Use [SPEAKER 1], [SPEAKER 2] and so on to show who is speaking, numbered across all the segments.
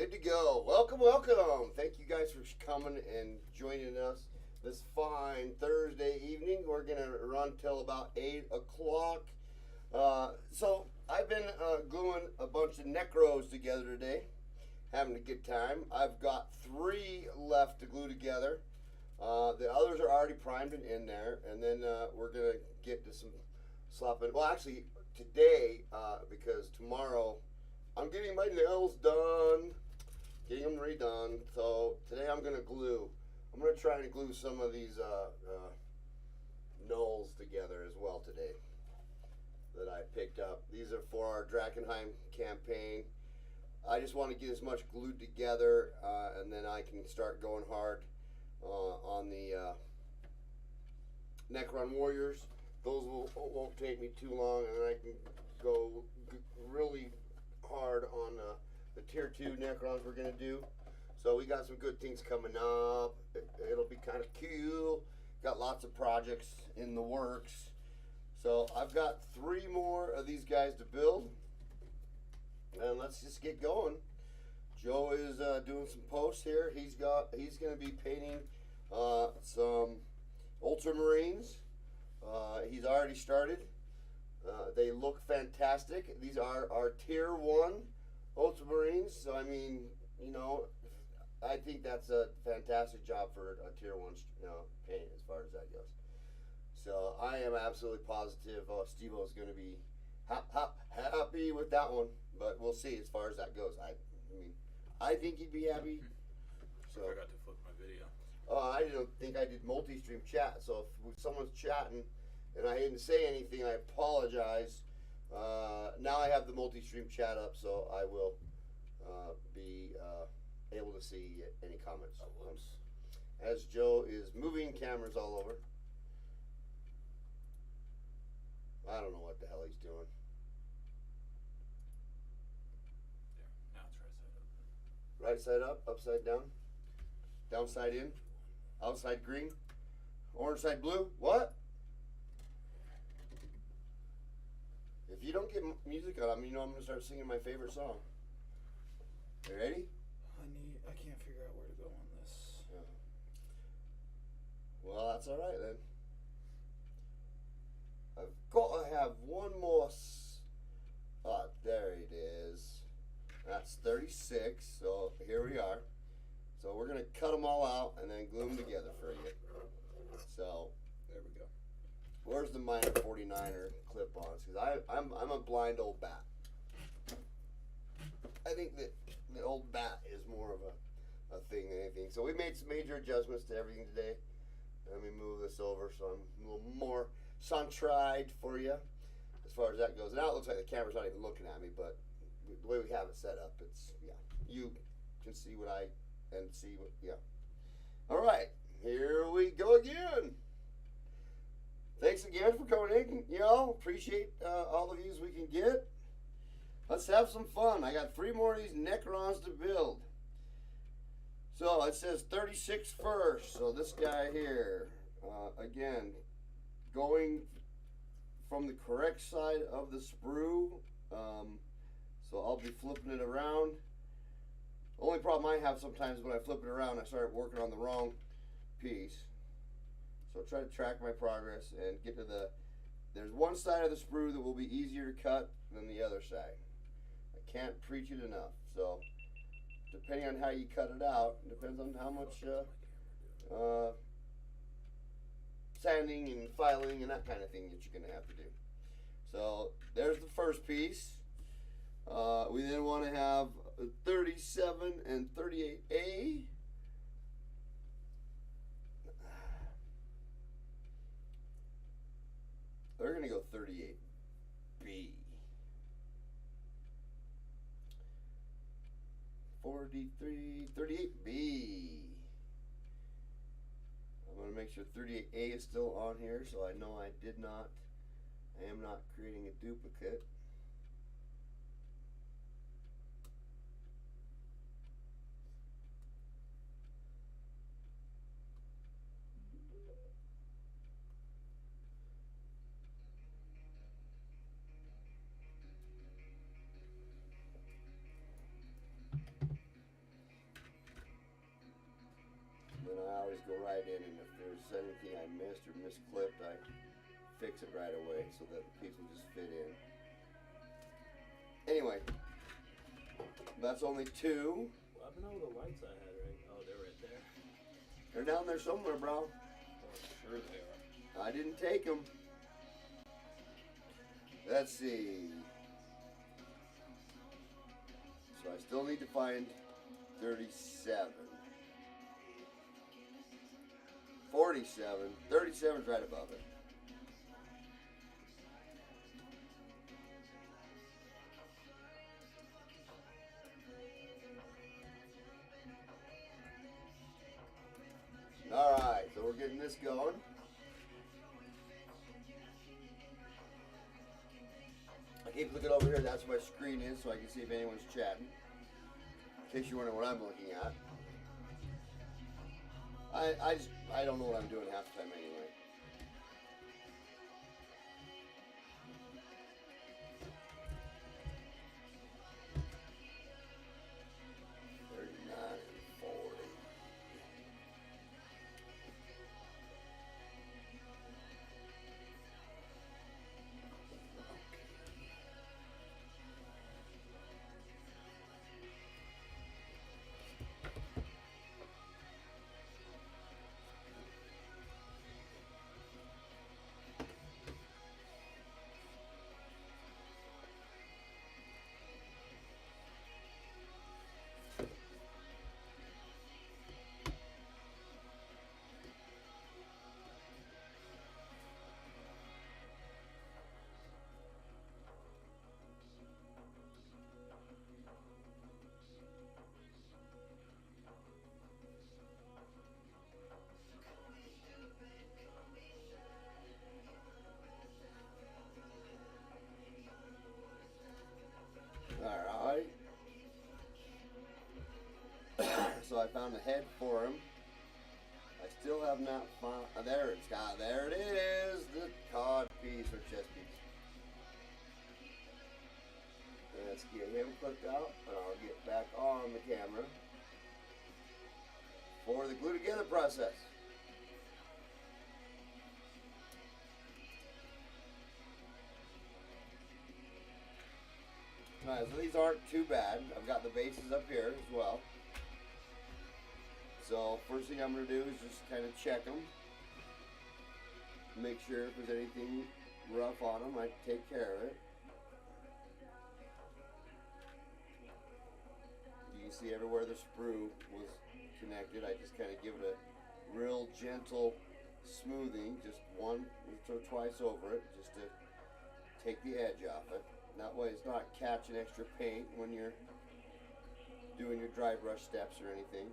[SPEAKER 1] Good to go. Welcome, welcome. Thank you guys for coming and joining us this fine Thursday evening. We're going to run till about 8 o'clock. So I've been gluing a bunch of Necros together today, having a good time. I've got 3 left to glue together. The others are already primed and in there, and then we're going to get to some slapping. Well, actually, today, because tomorrow I'm getting my nails done, getting them redone. So today I'm going to glue. I'm going to try to glue some of these nulls together as well today that I picked up. These are for our Drakenheim campaign. I just want to get as much glued together, and then I can start going hard on the Necron Warriors. Those won't take me too long, and then I can go really hard on the tier 2 Necrons we're going to do. So we got some good things coming up. It'll be kind of cool. Got lots of projects in the works. So I've got 3 more of these guys to build. And let's just get going. Joe is doing some posts here. He's going to be painting some Ultramarines. He's already started. They look fantastic. These are our tier 1 Ultramarines. So I mean, you know, I think that's a fantastic job for a tier 1 paint as far as that goes. So I am absolutely positive Steve-O is going to be happy with that one. But we'll see as far as that goes. I mean, I think he'd be happy. So
[SPEAKER 2] I forgot to flip my video.
[SPEAKER 1] I don't think I did multi-stream chat. So if someone's chatting and I didn't say anything, I apologize. Now I have the multi-stream chat up, so I will be able to see any comments. As Joe is moving cameras all over. I don't know what the hell he's doing.
[SPEAKER 2] There. Now it's right side up.
[SPEAKER 1] Right side up, upside down, downside in, outside green, orange side blue. What? If you don't get music on, you know I'm going to start singing my favorite song. You ready?
[SPEAKER 3] I can't figure out where to go on this.
[SPEAKER 1] Yeah. Well, that's all right then. I've got to have one more. There it is. That's 36. So here we are. So we're going to cut them all out and then glue them together for you. So there we go. Where's the minor 49er clip-ons? Because I'm a blind old bat. I think that the old bat is more of a thing than anything. So we made some major adjustments to everything today. Let me move this over so I'm a little more centride for you as far as that goes. Now it looks like the camera's not even looking at me, but the way we have it set up, it's, yeah. You can see what yeah. All right, here we go again. Thanks again for coming in, appreciate all the views we can get. Let's have some fun. I got 3 more of these Necrons to build. So it says 36 first. So this guy here, again, going from the correct side of the sprue. So I'll be flipping it around. The only problem I have sometimes when I flip it around, I start working on the wrong piece. So try to track my progress and get to there's one side of the sprue that will be easier to cut than the other side. I can't preach it enough. So depending on how you cut it out, it depends on how much sanding and filing and that kind of thing that you're going to have to do. So there's the first piece. We then want to have 37 and 38A. They're going to go 38B. 38B. I'm going to make sure 38A is still on here so I know I am not creating a duplicate. just go right in, and if there's anything I missed or misclipped, I fix it right away so that the piece will just fit in. Anyway, that's only 2.
[SPEAKER 4] What happened to all the lights I had, right? Oh, they're right there.
[SPEAKER 1] They're down there somewhere, bro.
[SPEAKER 2] Oh, sure they are.
[SPEAKER 1] I didn't take them. Let's see. So I still need to find 37. 47. 37's right above it. Alright, so we're getting this going. I keep looking over here, that's where my screen is, so I can see if anyone's chatting. In case you wonder what I'm looking at. I don't know what I'm doing half the time anyway. Alright. So I found the head for him. I still have not found. There it's got. There it is. The cod piece or chest piece. Let's get him clipped out, and I'll get back on the camera for the glue together process. Alright, so these aren't too bad. I've got the bases up here as well. So first thing I'm going to do is just kind of check them. Make sure if there's anything rough on them, I take care of it. You can see everywhere the sprue was connected, I just kind of give it a real gentle smoothing, just once or twice over it, just to take the edge off it. That way it's not catching extra paint when you're doing your dry brush steps or anything.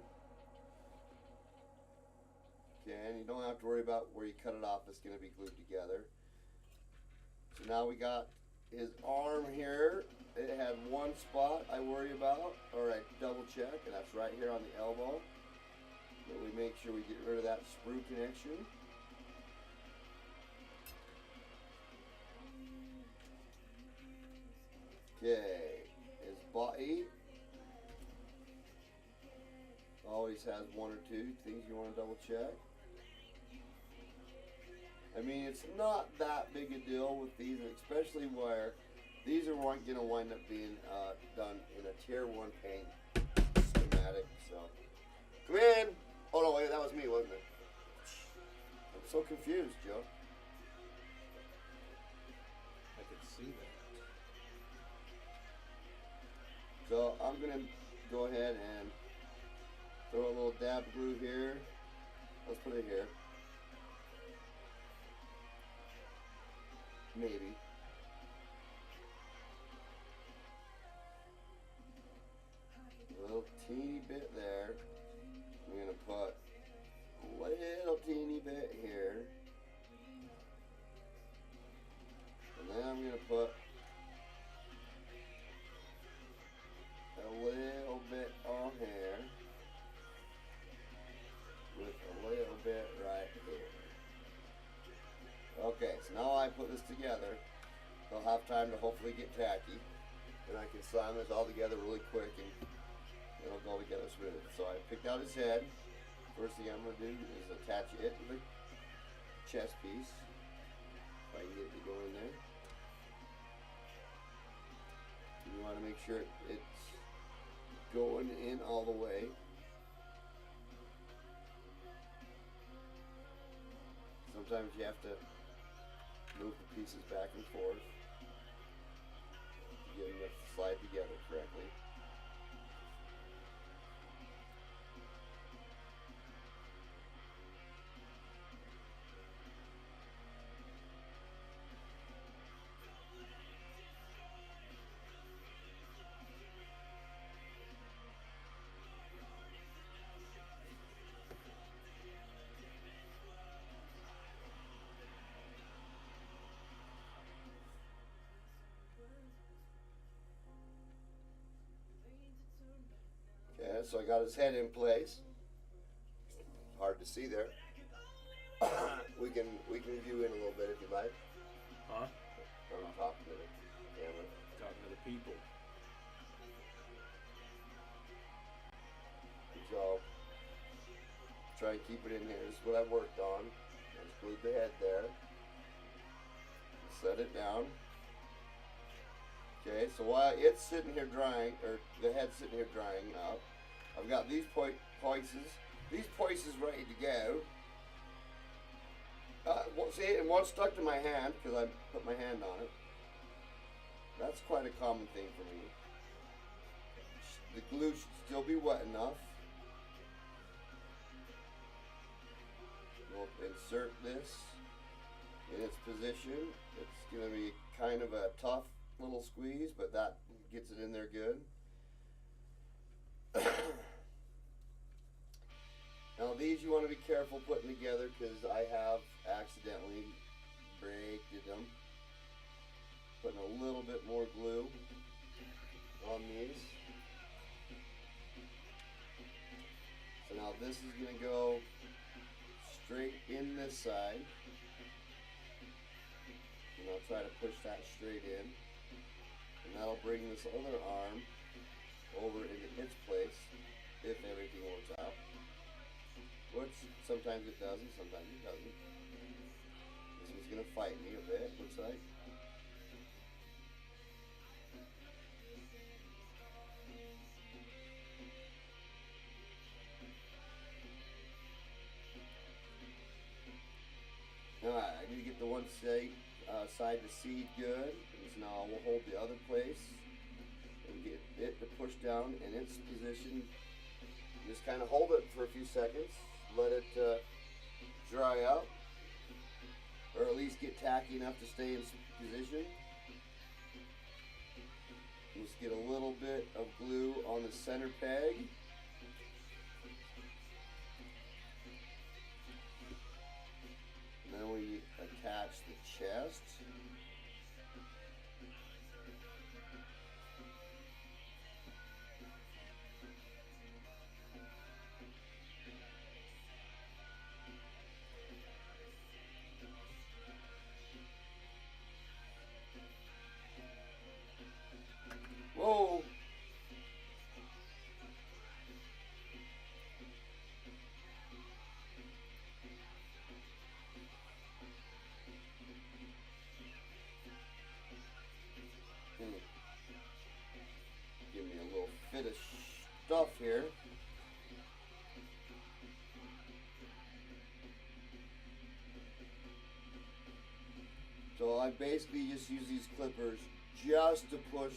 [SPEAKER 1] Okay, and you don't have to worry about where you cut it off, it's going to be glued together. So now we got his arm here. It had one spot I worry about, or I double check, and that's right here on the elbow. But we make sure we get rid of that sprue connection. Okay, his body always has one or two things you want to double check. I mean, it's not that big a deal with these, especially where these are going to wind up being done in a tier 1 paint schematic. So, come in. Oh no, wait, that was me, wasn't it? I'm so confused, Joe.
[SPEAKER 4] I could see that.
[SPEAKER 1] So I'm gonna go ahead and throw a little dab of glue here. Let's put it here. Maybe. A little teeny bit there. I'm gonna put a little teeny bit here. And then I'm gonna put a little bit on here. With a little bit right here. Okay, so now I put this together. They'll have time to hopefully get tacky. And I can slam this all together really quick and it'll go together smooth. So I picked out his head. First thing I'm going to do is attach it to the chest piece. If I can get it to go in there. You want to make sure it's going in all the way. Sometimes you have to move the pieces back and forth to get them to slide together correctly. Okay, so I got his head in place. Hard to see there. we can view in a little bit if you like.
[SPEAKER 4] Huh?
[SPEAKER 1] I'm talking to the camera.
[SPEAKER 4] Talking to the people.
[SPEAKER 1] So try and keep it in here. This is what I worked on. I just glued the head there. Set it down. Okay, so while it's sitting here drying, or the head's sitting here drying up, I've got these poises ready to go. See, and one stuck to my hand because I put my hand on it. That's quite a common thing for me. The glue should still be wet enough. We'll insert this in its position. It's going to be kind of a tough little squeeze, but that gets it in there good. Now these you want to be careful putting together because I have accidentally braided them. Putting a little bit more glue on these. So now this is going to go straight in this side. And I'll try to push that straight in. And that'll bring this other arm over into its place if everything works out. Which sometimes it does and sometimes it doesn't. This one's going to fight me a bit, looks like. Alright, I need to get the one side to seed good. So now we'll hold the other place and get it to push down in its position. Just kind of hold it for a few seconds. Let it dry out, or at least get tacky enough to stay in position. Let's get a little bit of glue on the center peg. And then we attach the chest. Whoa! Give me a little fit of stuff here. So I basically just use these clippers just to push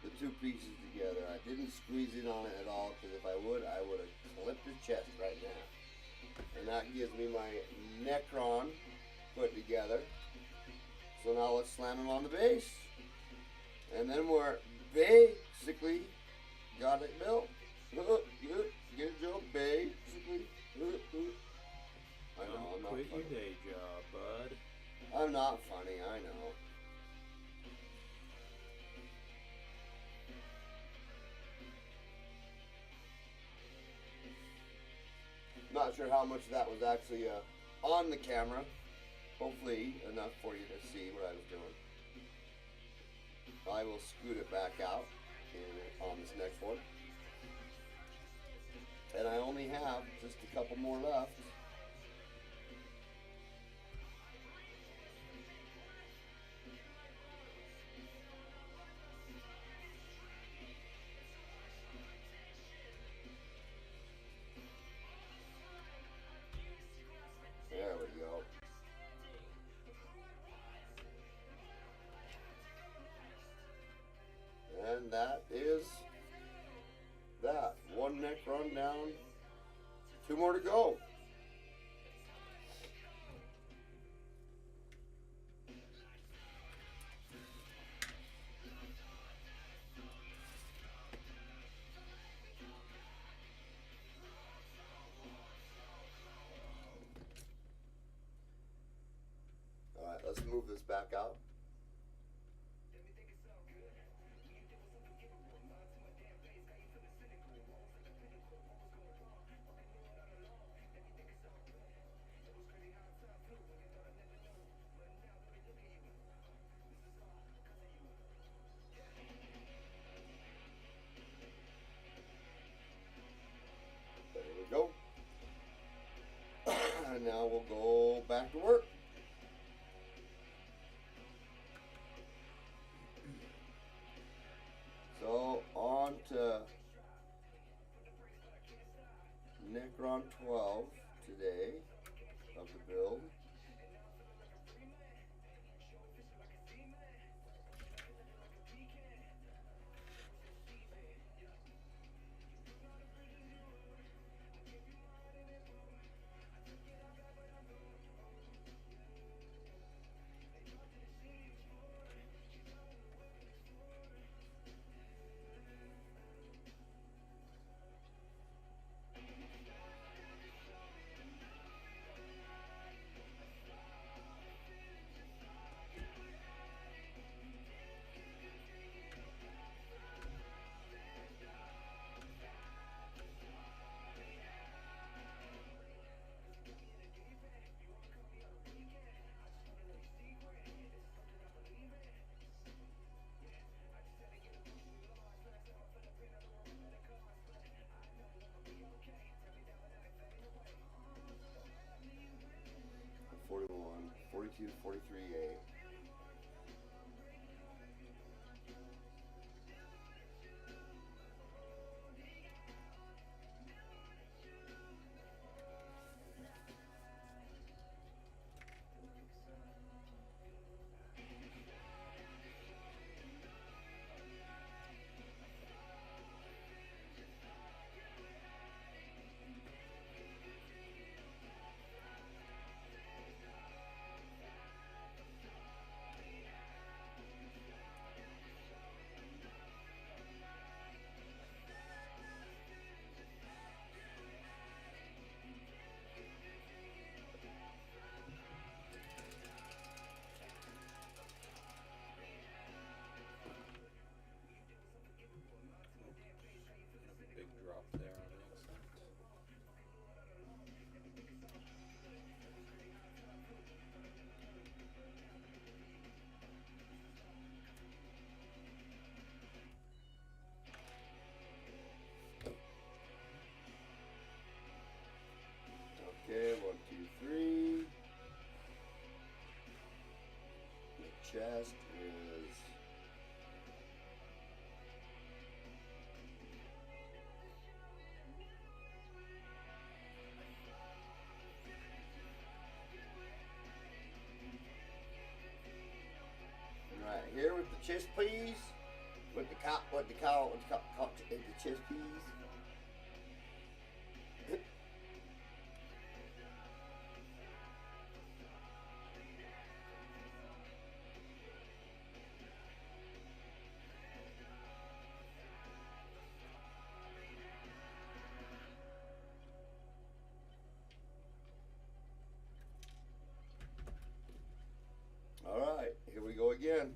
[SPEAKER 1] the two pieces together. I didn't squeeze it on it at all because if I would have clipped the chest right now. And that gives me my Necron put together. So now let's slam him on the base. And then we're basically got it built. Good job, basically. I know, I'm not
[SPEAKER 4] Quit your
[SPEAKER 1] funny.
[SPEAKER 4] day job, bud.
[SPEAKER 1] I'm not funny, I know. Not sure how much of that was actually on the camera. Hopefully enough for you to see what I was doing. I will scoot it back out on this next one. And I only have just a couple more left. There we go. And that is that. One Necron down. 2 more to go. Alright, let's move this back out. There we go. And now we'll go back to work. So on to Necron 12 today of the build. '41, '42, '43A.
[SPEAKER 2] Big drop there on the accent.
[SPEAKER 1] Okay, 1, 2, 3. The chest is right here with the chest piece, with the chest piece. All right, here we go again.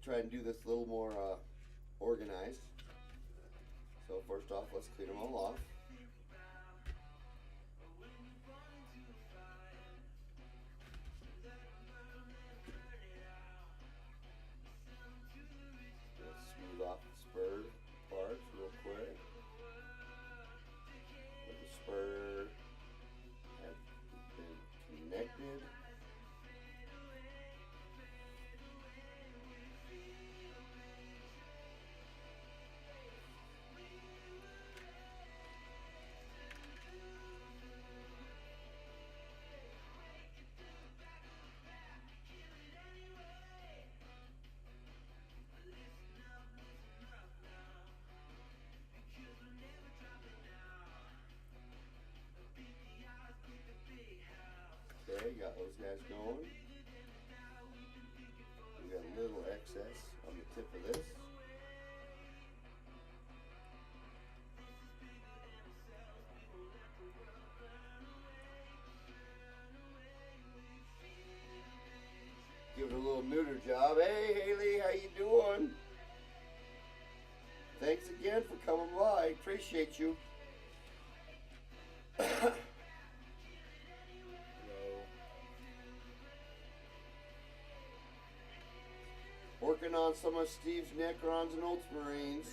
[SPEAKER 1] Try and do this a little more organized. So first off, let's clean them all off. Let's smooth off the spurred parts real quick. those guys going. We got a little excess on the tip of this. Give it a little neuter job. Hey Haley, how you doing? Thanks again for coming by. Appreciate you.
[SPEAKER 4] Hello.
[SPEAKER 1] Working on some of Steve's Necrons and Ultramarines.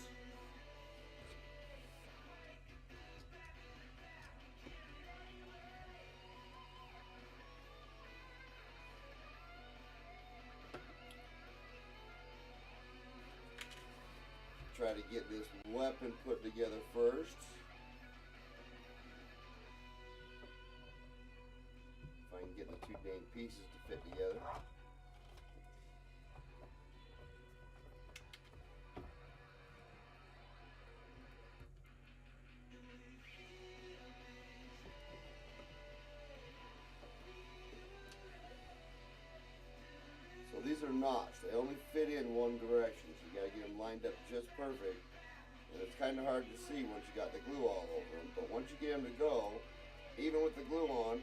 [SPEAKER 1] Try to get this weapon put together first. If I can get the two dang pieces to fit together. So these are notched. They only fit in one direction. So you gotta get them lined up just perfect. And it's kind of hard to see once you got the glue all over them. But once you get them to go, even with the glue on,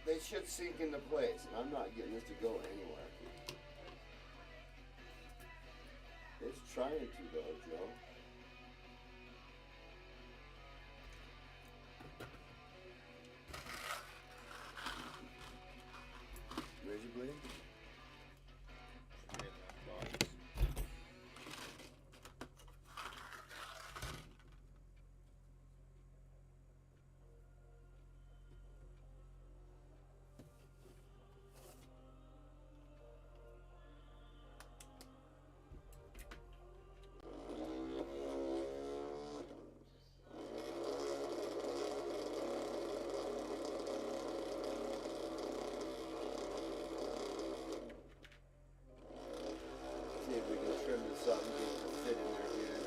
[SPEAKER 1] they should sink into place. And I'm not getting this to go anywhere. It's trying to though, Joe. Razor blade?
[SPEAKER 2] In that box.
[SPEAKER 1] See if we can trim this up and get it to fit in there here.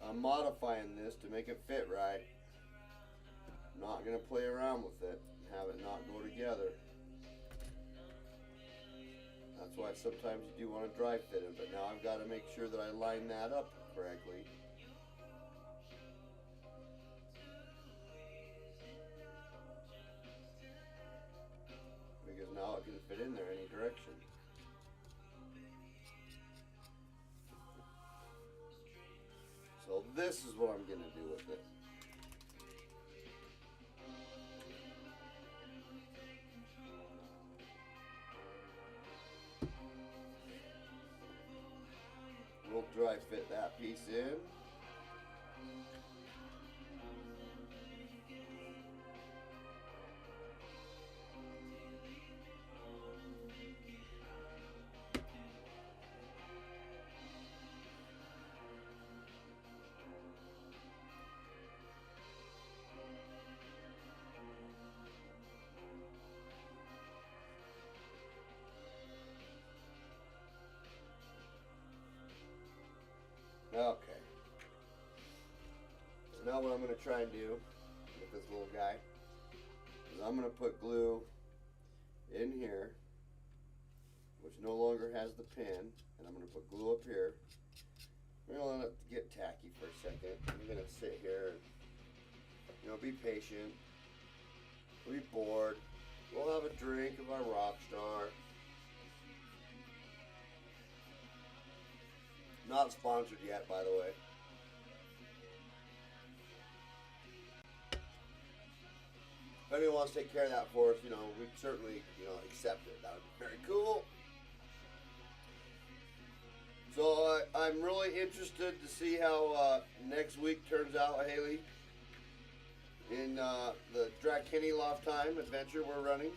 [SPEAKER 1] I'm modifying this to make it fit right. I'm not going to play around with it and have it not go together. That's why sometimes you do want to dry fit it, but now I've got to make sure that I line that up correctly. Because now it can fit in there any direction. So this is what I'm going to do with it. We'll dry fit that piece in. Okay. So now what I'm going to try and do with this little guy is I'm going to put glue in here, which no longer has the pin, and I'm going to put glue up here. I'm going to let it get tacky for a second. I'm going to sit here and, be patient. We'll be bored. We'll have a drink of our Rockstar. Not sponsored yet, by the way. If anyone wants to take care of that for us, we'd certainly, accept it. That would be very cool. So I'm really interested to see how next week turns out, Haley, in the Drakini Lifetime adventure we're running.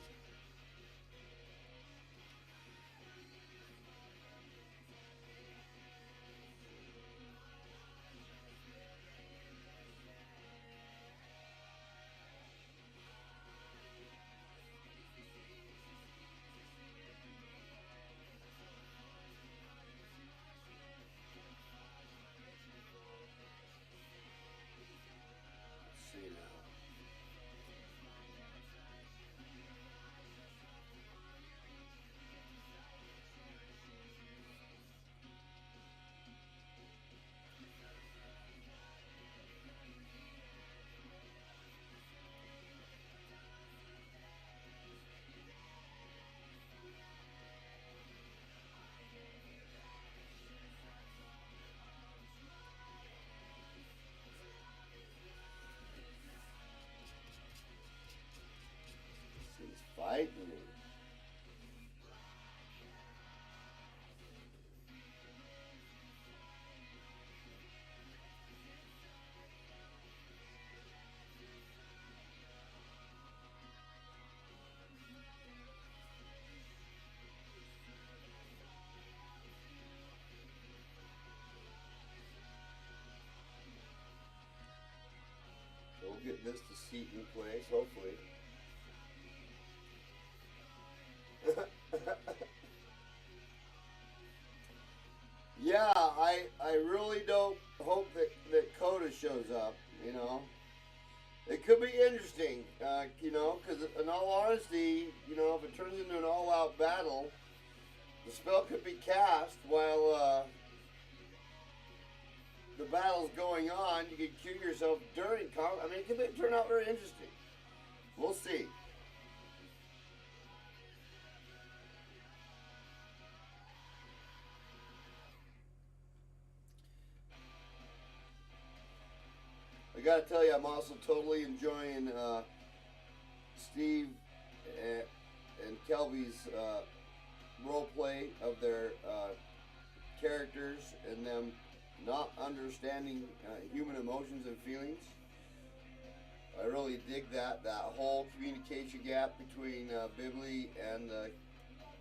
[SPEAKER 1] Fighting me. We'll get this to seat in place, hopefully. Yeah, I really don't hope that Coda shows up, It could be interesting, because in all honesty, if it turns into an all-out battle, the spell could be cast while the battle's going on. You could cue yourself during combat. I mean, it could turn out very interesting. We'll see. I gotta tell you, I'm also totally enjoying Steve and Kelby's role play of their characters and them not understanding human emotions and feelings. I really dig that whole communication gap between Bibli and the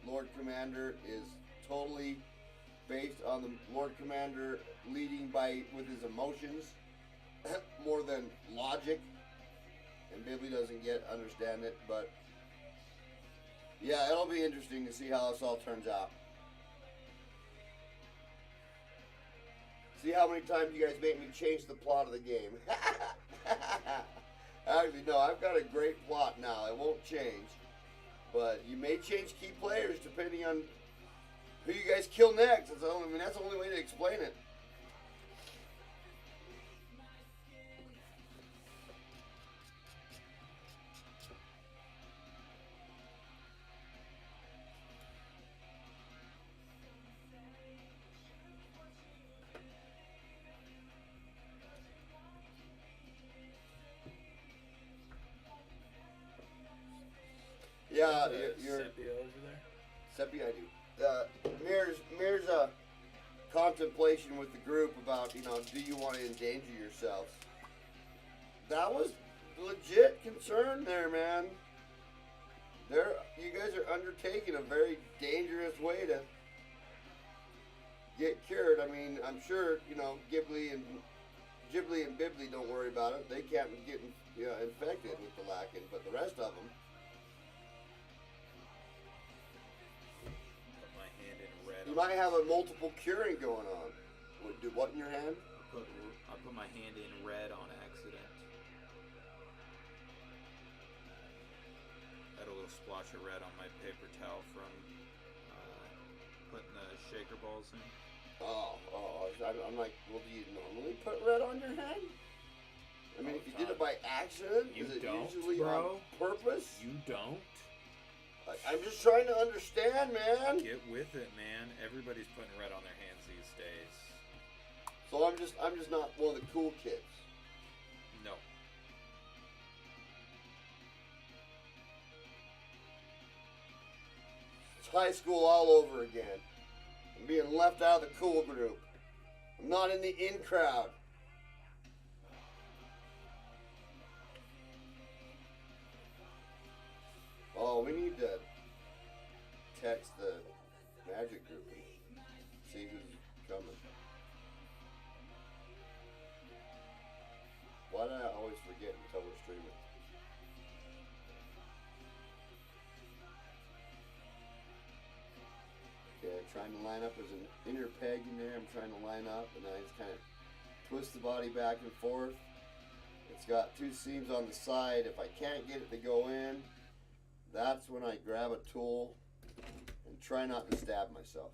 [SPEAKER 1] Lord Commander is totally based on the Lord Commander leading with his emotions more than logic, and Bibli doesn't understand it, but yeah, it'll be interesting to see how this all turns out. See how many times you guys make me change the plot of the game. Actually, no, I've got a great plot now. It won't change, but you may change key players depending on who you guys kill next. That's the only way to explain it. Yeah, you're
[SPEAKER 4] Sepia over there.
[SPEAKER 1] Sepia, I do. Mirror's contemplation with the group about, do you want to endanger yourselves? That was legit concern there, man. You guys are undertaking a very dangerous way to get cured. I mean, I'm sure, Ghibli and Bibli don't worry about it. They can't get infected with the Lakin, but the rest of them. You might have a multiple curing going on. Do what in your hand?
[SPEAKER 2] I put my hand in red on accident. Had a little splotch of red on my paper towel from putting the shaker balls in.
[SPEAKER 1] I'm like, well, do you normally put red on your hand? I mean, if you did it by accident, is it usually on purpose?
[SPEAKER 2] You don't?
[SPEAKER 1] I'm just trying to understand, man.
[SPEAKER 2] Get with it, man. Everybody's putting red on their hands these days.
[SPEAKER 1] So I'm just not one of the cool kids.
[SPEAKER 2] No.
[SPEAKER 1] It's high school all over again. I'm being left out of the cool group. I'm not in the in crowd. Oh, we need to text the magic group and see who's coming. Why do I always forget until we're streaming? Okay, trying to line up. There's an inner peg in there. I'm trying to line up, and then I just kind of twist the body back and forth. It's got two seams on the side. If I can't get it to go in, that's when I grab a tool and try not to stab myself.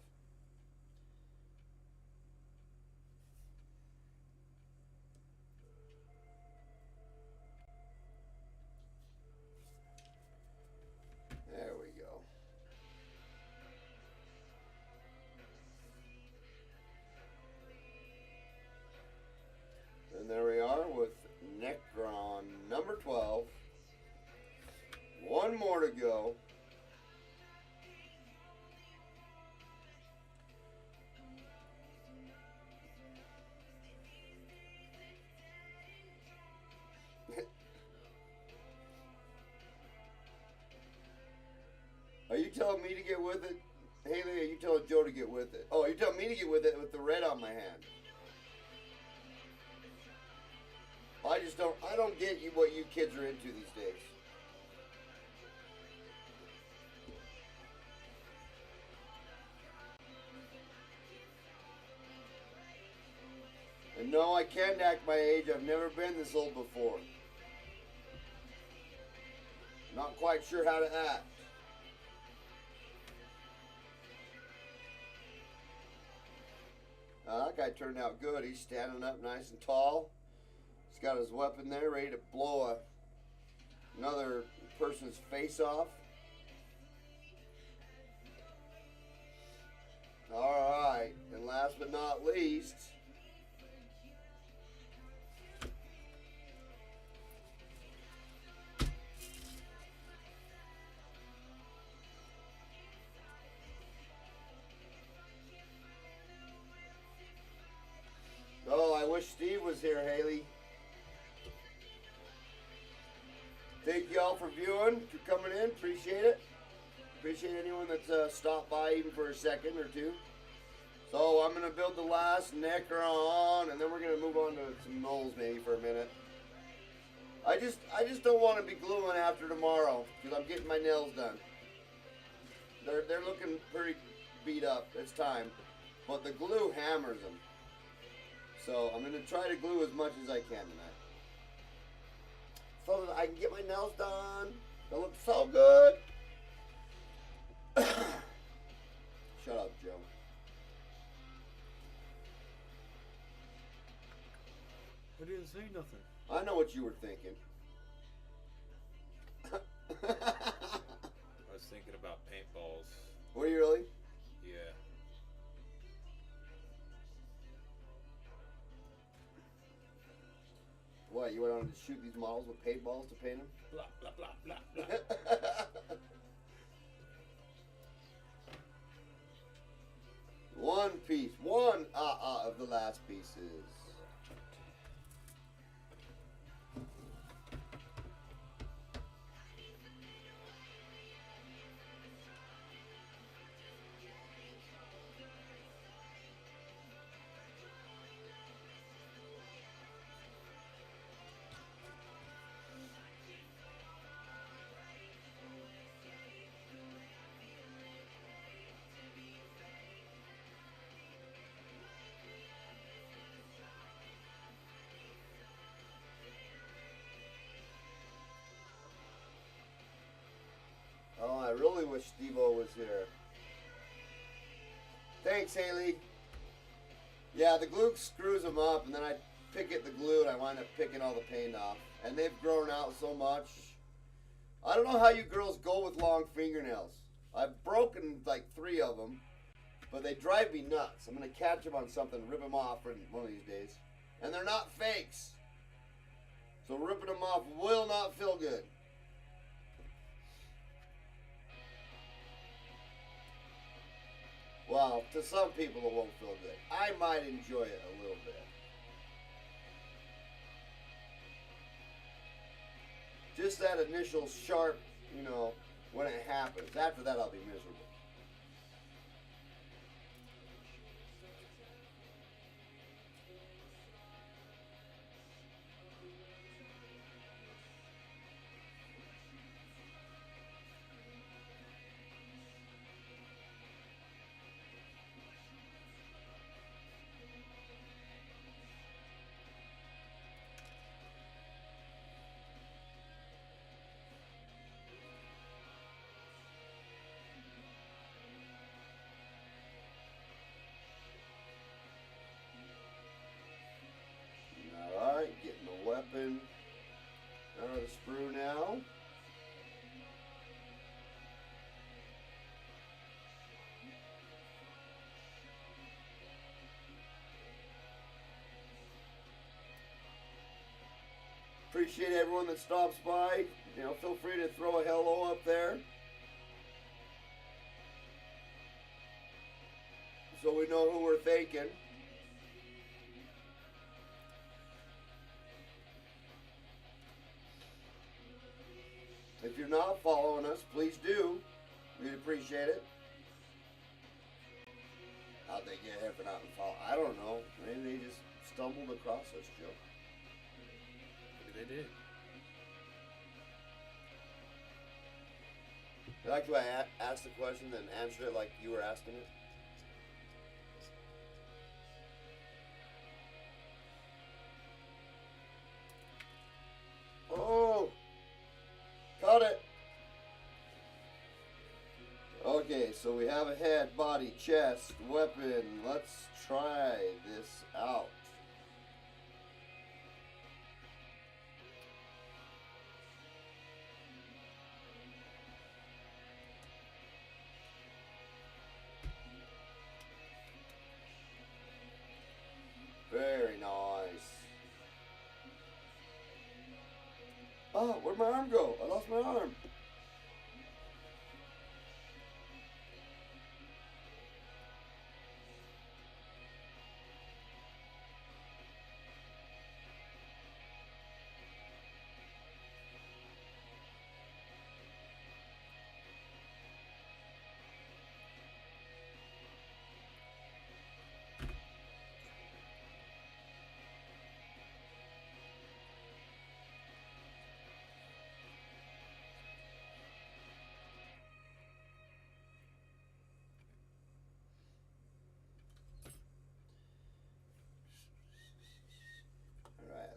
[SPEAKER 1] There we go. And there we are with Necron number 12. One more to go. Are you telling me to get with it? Haley, are you telling Joe to get with it? Oh, you're telling me to get with it with the red on my hand. I don't get you what you kids are into these days. And no, I can't act my age. I've never been this old before. Not quite sure how to act. That guy turned out good. He's standing up nice and tall. He's got his weapon there ready to blow another person's face off. Alright, and last but not least, oh, I wish Steve was here, Haley. Thank you all for viewing, for coming in. Appreciate it. Appreciate anyone that's stopped by even for a second or two. So I'm going to build the last Necron, and then we're going to move on to some moles maybe for a minute. I just don't want to be gluing after tomorrow because I'm getting my nails done. They're looking pretty beat up. It's time. But the glue hammers them. So I'm going to try to glue as much as I can tonight. So that I can get my nails done. They look so good. Shut up, Joe.
[SPEAKER 4] I didn't say nothing.
[SPEAKER 1] I know what you were thinking.
[SPEAKER 2] I was thinking about paintballs.
[SPEAKER 1] Were you really?
[SPEAKER 2] Yeah.
[SPEAKER 1] What, you went on to shoot these models with paintballs to paint them?
[SPEAKER 4] Blah, blah, blah, blah, blah.
[SPEAKER 1] One piece. One of the last pieces. Oh, I really wish Steve-O was here. Thanks, Haley. Yeah, the glue screws them up, and then I pick at the glue, and I wind up picking all the paint off. And they've grown out so much. I don't know how you girls go with long fingernails. I've broken like 3 of them, But they drive me nuts. I'm going to catch them on something, rip them off one of these days. And they're not fakes. So ripping them off will not feel good. Well, to some people it won't feel good. I might enjoy it a little bit. Just that initial sharp, when it happens. After that, I'll be miserable. Alright, getting the weapon out of the sprue now. Appreciate everyone that stops by. Feel free to throw a hello up there, so we know who we're thanking. If you're not following us, please do. We'd appreciate it. How'd they get here for not following? I don't know. Maybe they just stumbled across us, Joe.
[SPEAKER 2] Maybe they did.
[SPEAKER 1] You like the way I asked the question and answered it like you were asking it? Oh! Caught it! Okay, so we have a head, body, chest, weapon. Let's try this out. Very nice. Oh, where'd my arm go? I lost my arm.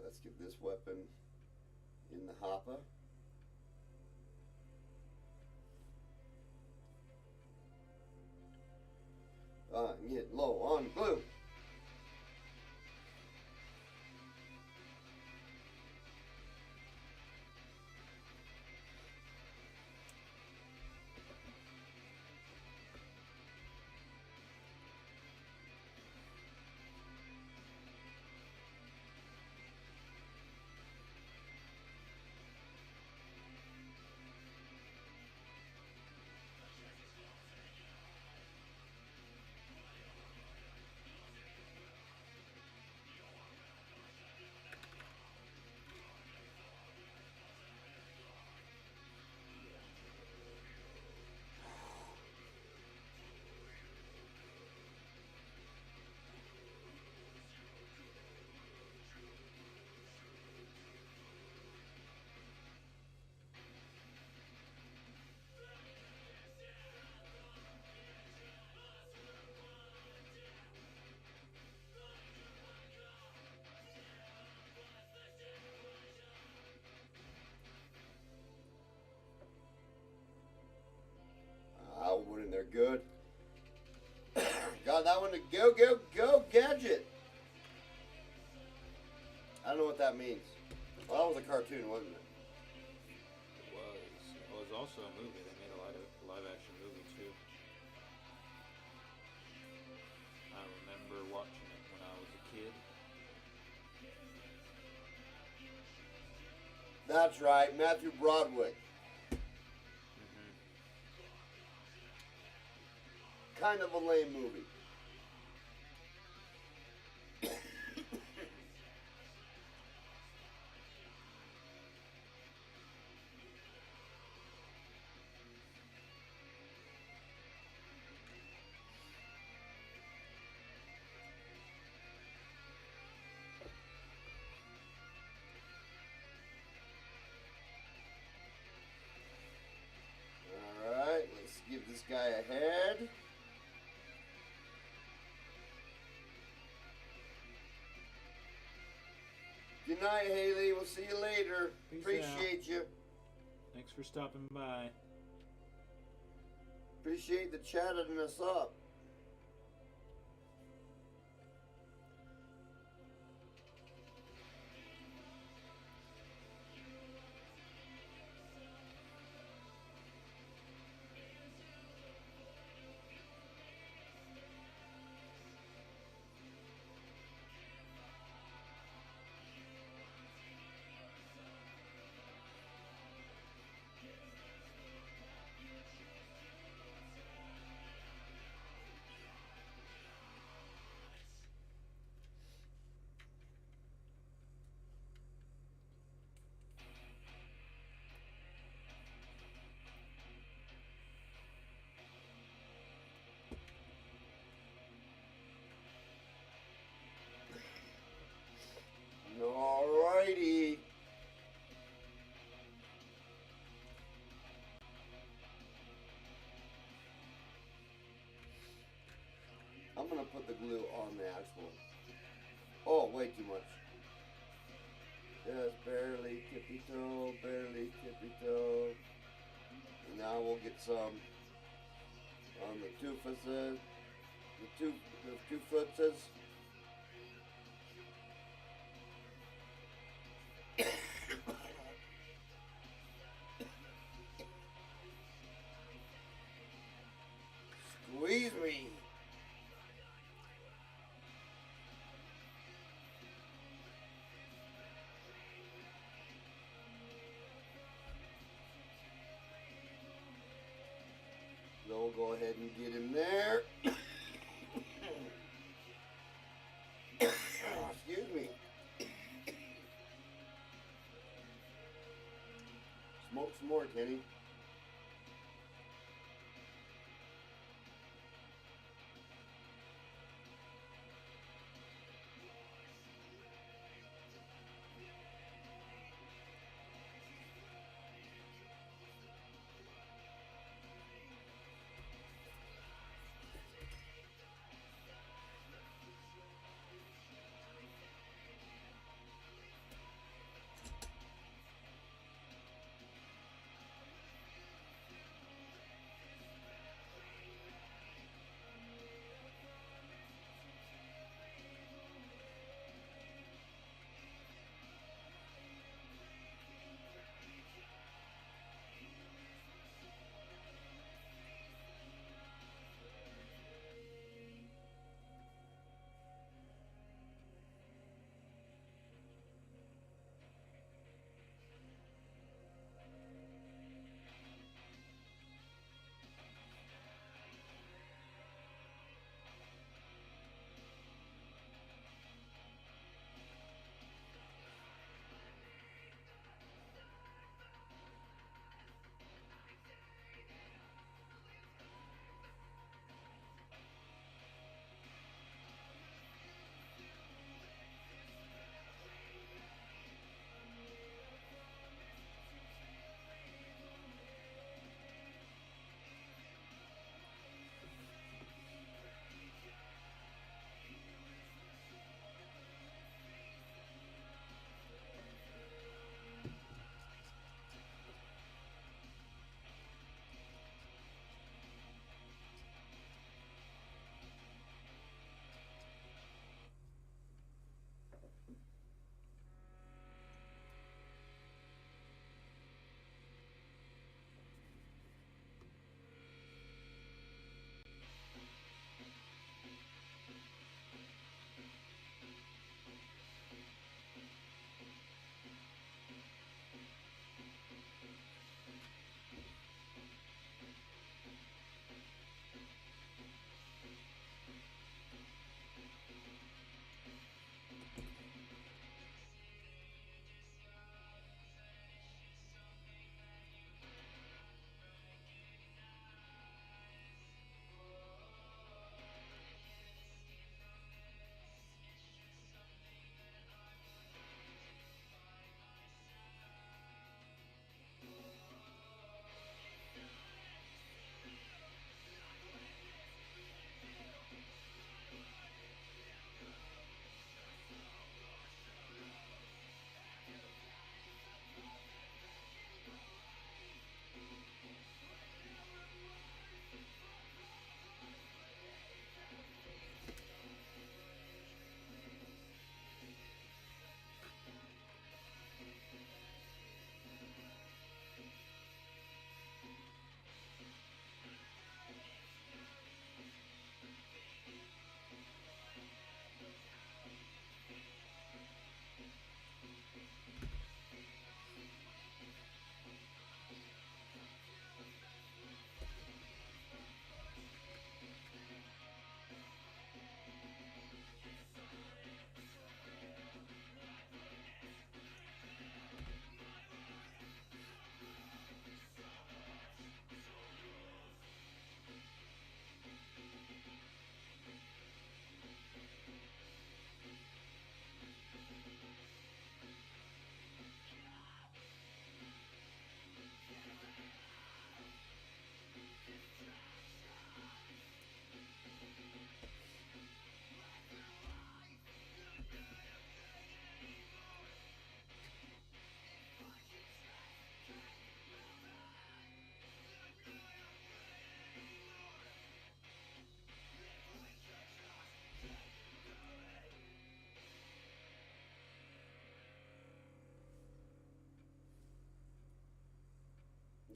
[SPEAKER 1] Let's get this weapon in the hopper. Get low on glue. Went in there good. Got that one to go, go, go, gadget. I don't know what that means. Well, that was a cartoon, wasn't it?
[SPEAKER 2] It was. It was also a movie. They made a live action movie too.
[SPEAKER 1] That's right, Matthew Broderick. Kind of a lame movie. Alright, let's give this guy a head. Good night, Haley. We'll see you later.
[SPEAKER 3] Peace
[SPEAKER 1] Appreciate you.
[SPEAKER 3] Thanks for stopping by.
[SPEAKER 1] Appreciate the chatting us up. Alrighty. I'm gonna put the glue on the actual. Oh, way too much. Just barely tippy toe, barely tippy toe. And now we'll get some on the two footses. The two footses. Squeeze me. So we'll go ahead and get him there. Excuse me. Smoke some more, Kenny.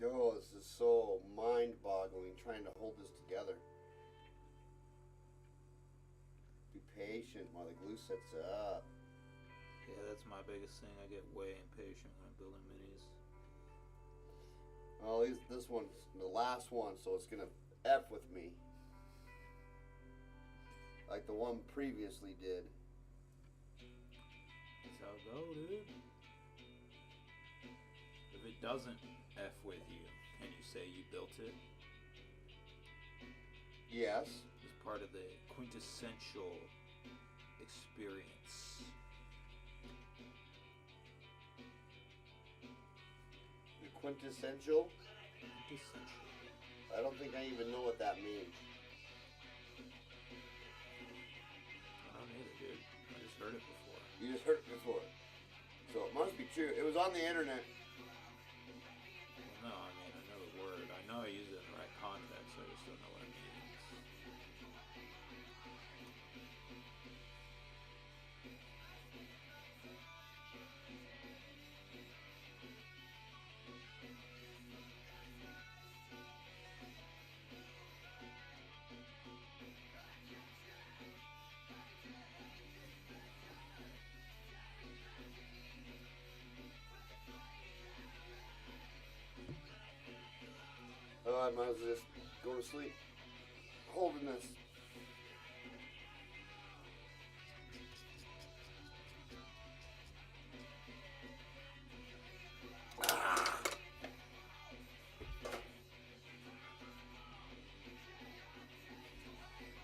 [SPEAKER 1] Oh, this is so mind-boggling trying to hold this together. Be patient while the glue sets up.
[SPEAKER 2] Yeah, that's my biggest thing. I get way impatient when I'm building minis.
[SPEAKER 1] Well, this one's the last one, so it's gonna F with me. Like the one previously did.
[SPEAKER 2] That's how it go, dude. If it doesn't F with you, can you say you built it?
[SPEAKER 1] Yes.
[SPEAKER 2] It's part of the quintessential experience.
[SPEAKER 1] The quintessential?
[SPEAKER 2] Quintessential.
[SPEAKER 1] I don't think I even know what that means.
[SPEAKER 2] I don't either, dude. I just heard it before.
[SPEAKER 1] You just heard it before. So it must be true. It was on the internet.
[SPEAKER 2] Well, no, I mean, I know the word. I know I use it in the right context. I just don't know what it means.
[SPEAKER 1] Oh, I might as well just go to sleep holding this.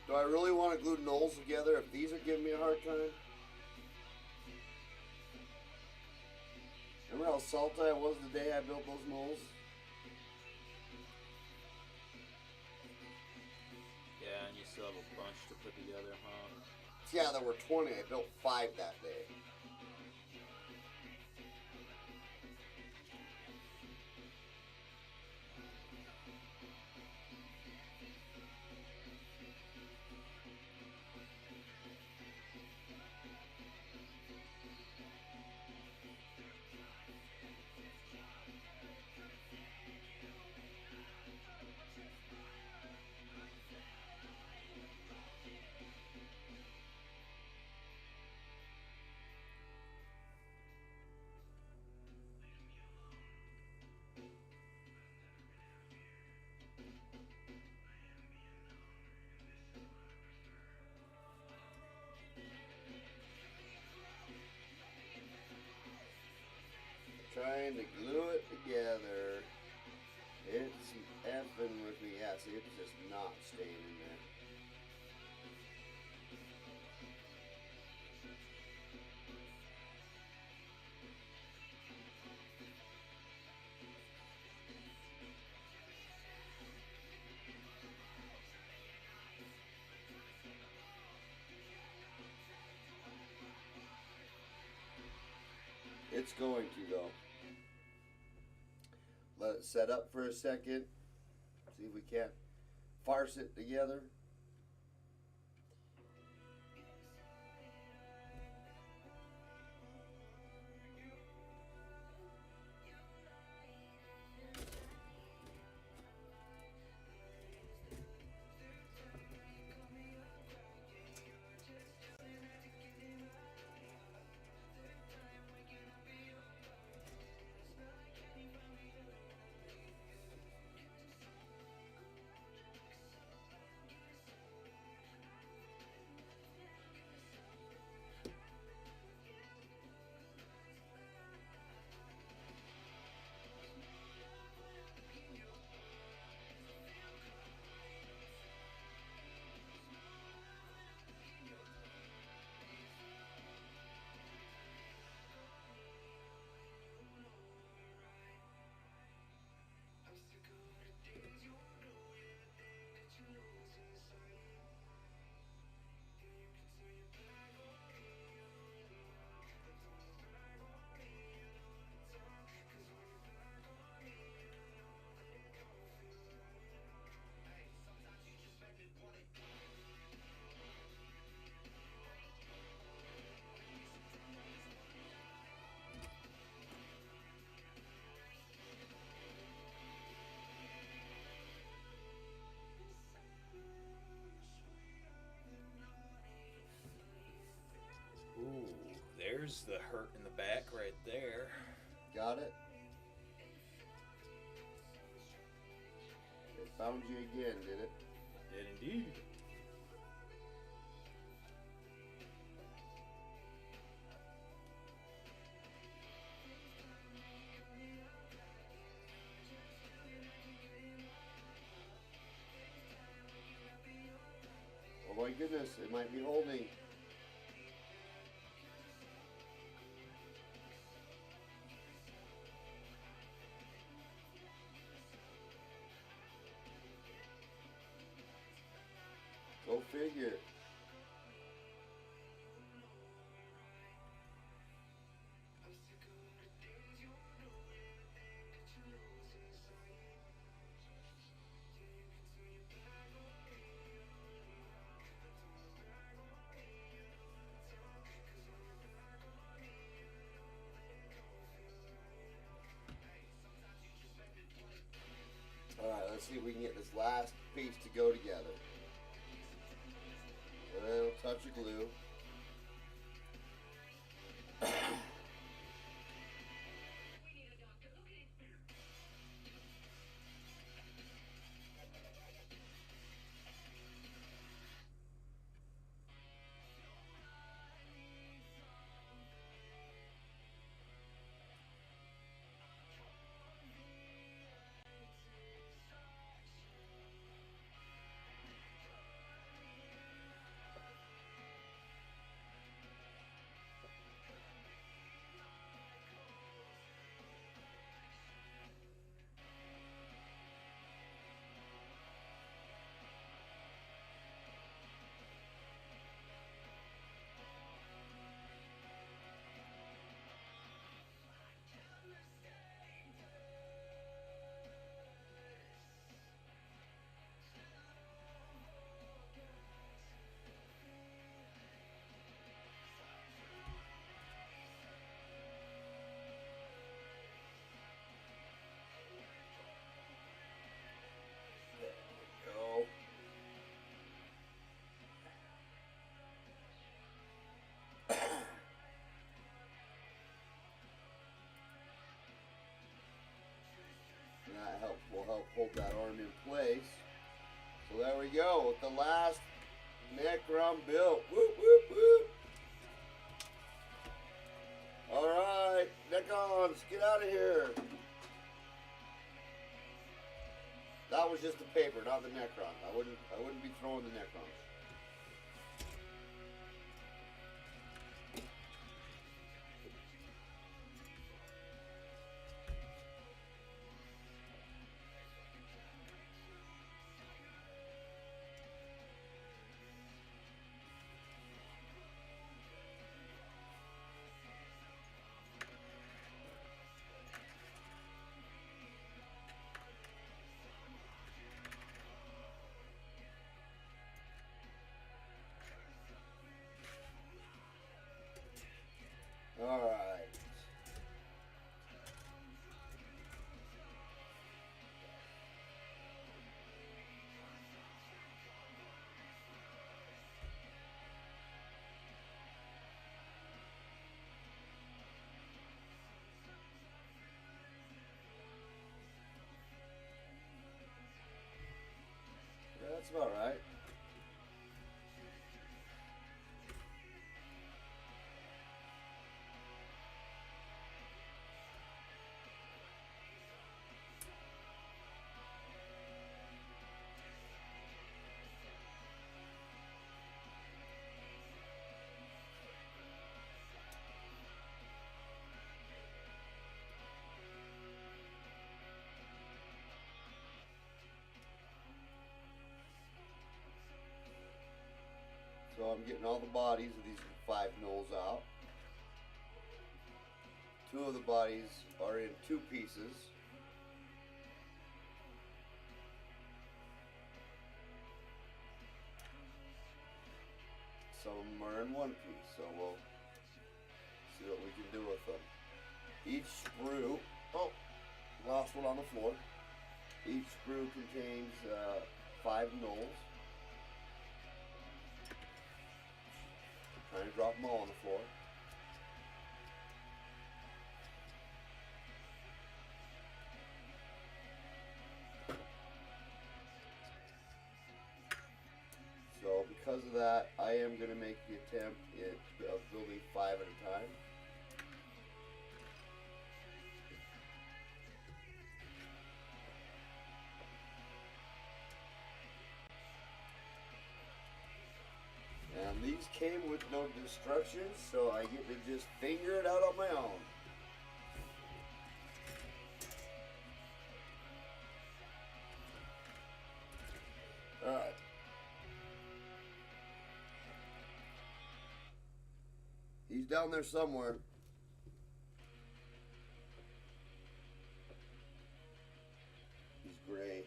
[SPEAKER 1] Do I really want to glue knolls together if these are giving me a hard time? Remember how salty I was the day I built those knolls?
[SPEAKER 2] Yeah, and you still have a bunch to put together, huh?
[SPEAKER 1] Yeah, there were 20. I built 5 that day. Trying to glue it together. It's effing with me. Yeah, see, it's just not staying in there. It's going to, though. Let it set up for a second. See if we can't farce it together.
[SPEAKER 2] There's the hurt in the back right there.
[SPEAKER 1] Got it? It found you again, did it?
[SPEAKER 2] Did indeed.
[SPEAKER 1] Oh my goodness, it might be holding. Go figure. Alright, let's see if we can get this last piece to go together. A little touch of glue. Go. That will help hold that arm in place. So there we go with the last Necron built. Whoop, whoop, whoop. Alright, Necrons, get out of here. That was just the paper, not the Necron. I wouldn't be throwing the Necrons. All right. Yeah, that's about right. So I'm getting all the bodies of these 5 gnolls out. 2 of the bodies are in 2 pieces. Some of them are in 1 piece, so we'll see what we can do with them. Each sprue, oh, lost one on the floor. Each sprue contains 5 gnolls. Trying to drop them all on the floor. attempt of building 5 at a time. And these came with no destructions, so I get to just finger it out on my own. Alright. He's down there somewhere. He's gray.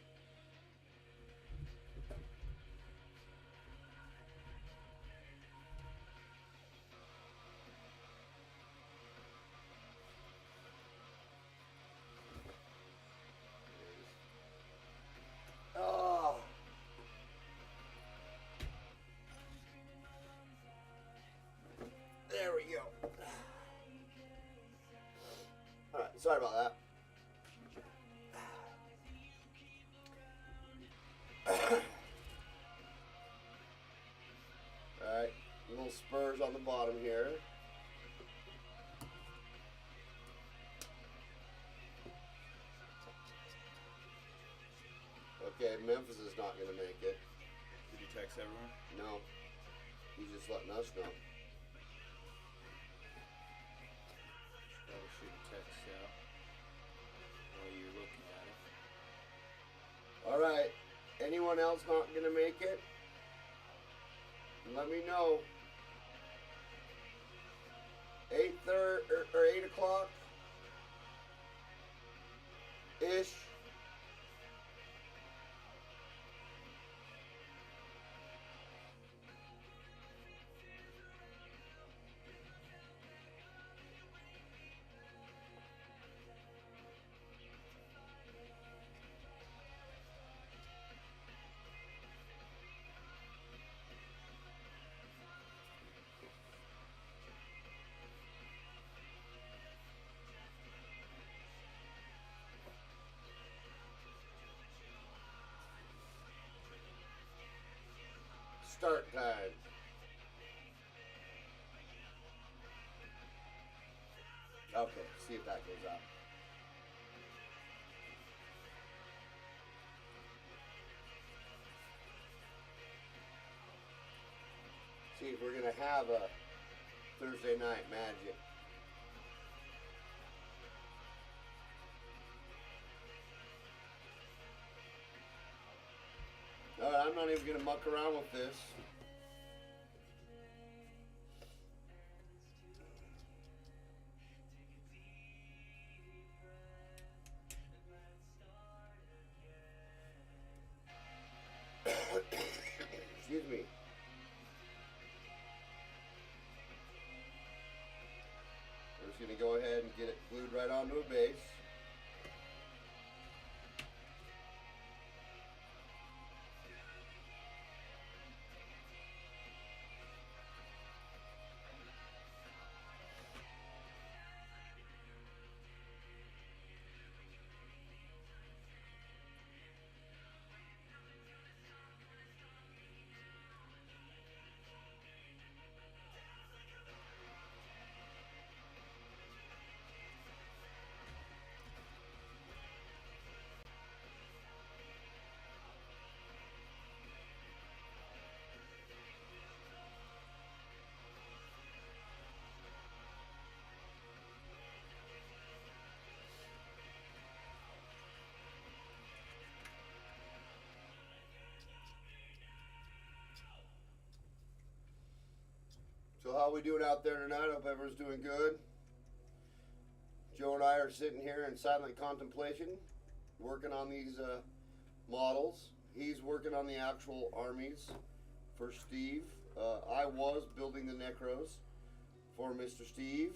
[SPEAKER 1] Oh. There we go. Alright, sorry about that. Alright, little spurs on the bottom here. Okay, Memphis is not going to make it.
[SPEAKER 2] Did you text everyone?
[SPEAKER 1] No. He's just letting us know.
[SPEAKER 2] Probably should text out while you're looking at it.
[SPEAKER 1] Alright, anyone else not going to make it? Let me know. 8:30 or 8 o'clock ish. Start time. Okay, see if that goes up. See if we're gonna have a Thursday night magic. Alright, I'm not even gonna muck around with this. Excuse me. We're just gonna go ahead and get it glued right onto a base. So how we doing out there tonight? Hope everyone's doing good. Joe and I are sitting here in silent contemplation, working on these models. He's working on the actual armies for Steve. I was building the Necros for Mr. Steve.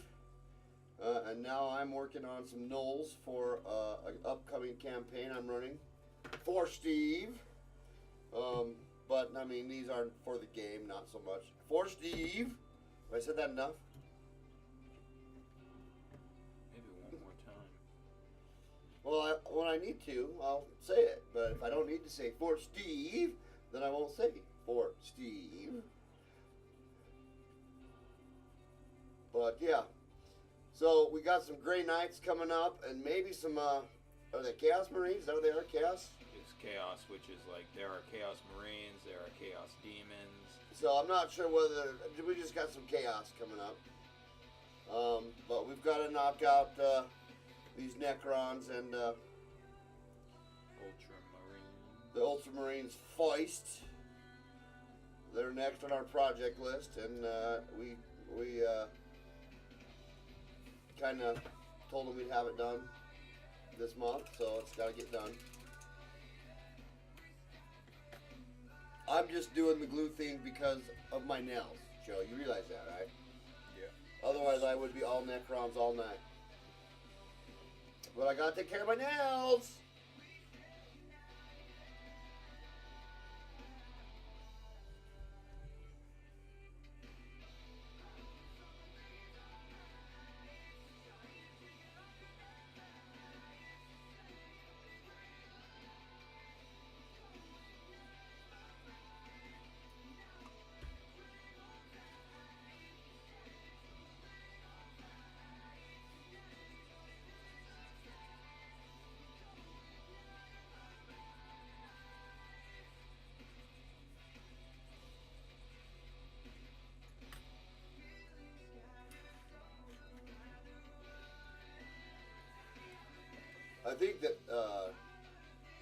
[SPEAKER 1] And now I'm working on some gnolls for an upcoming campaign I'm running for Steve. But, I mean, these aren't for the game, not so much. For Steve. Have I said that enough?
[SPEAKER 2] Maybe one more time.
[SPEAKER 1] Well, when I need to, I'll say it. But if I don't need to say for Steve, then I won't say for Steve. But yeah, so we got some Grey Knights coming up, and maybe some. Are they Chaos Marines? Are they our Chaos?
[SPEAKER 2] It's Chaos, which is like there are Chaos Marines, there are Chaos Demons.
[SPEAKER 1] So I'm not sure whether we just got some Chaos coming up. But we've got to knock out these Necrons and
[SPEAKER 2] Ultramarines.
[SPEAKER 1] the Ultramarines Feist. They're next on our project list, and we kind of told them we'd have it done this month, so it's got to get done. I'm just doing the glue thing because of my nails, Joe. You realize that, right?
[SPEAKER 2] Yeah.
[SPEAKER 1] Otherwise, I would be all Necrons all night. But I gotta take care of my nails. I think that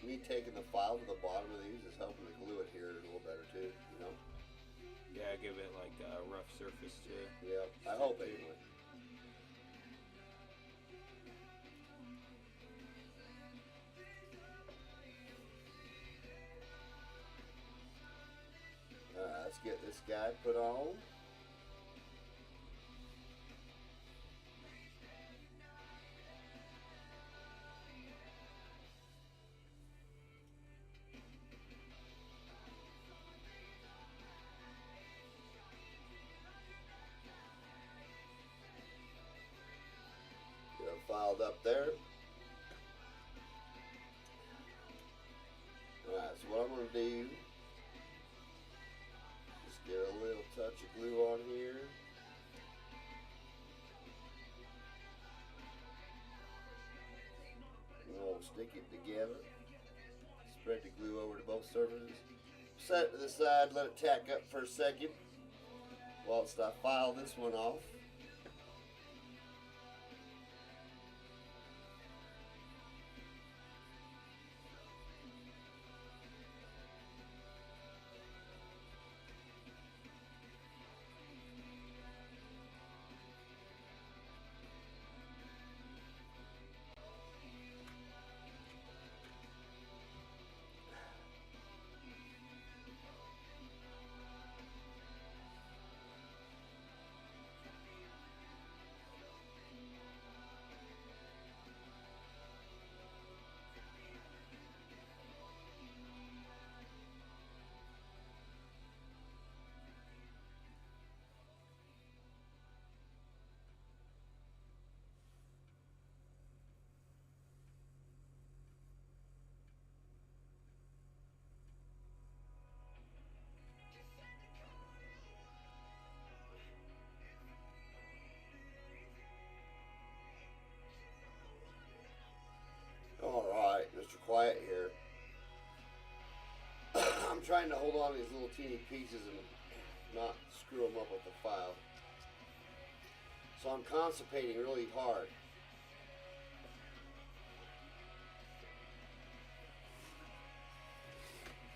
[SPEAKER 1] me taking the file to the bottom of these is helping to glue it here a little better too, you know?
[SPEAKER 2] Yeah, give it like a rough surface to.
[SPEAKER 1] Yeah, I hope anyway. Alright, let's get this guy put on. Get him filed up there. Alright, so what I'm going to do, just get a little touch of glue on here. And we'll stick it together. Spread the glue over to both surfaces. Set it to the side, let it tack up for a second whilst I file this one off. Alright, Mr. Quiet here. I'm trying to hold on to these little teeny pieces and not screw them up with the file. So I'm constipating really hard.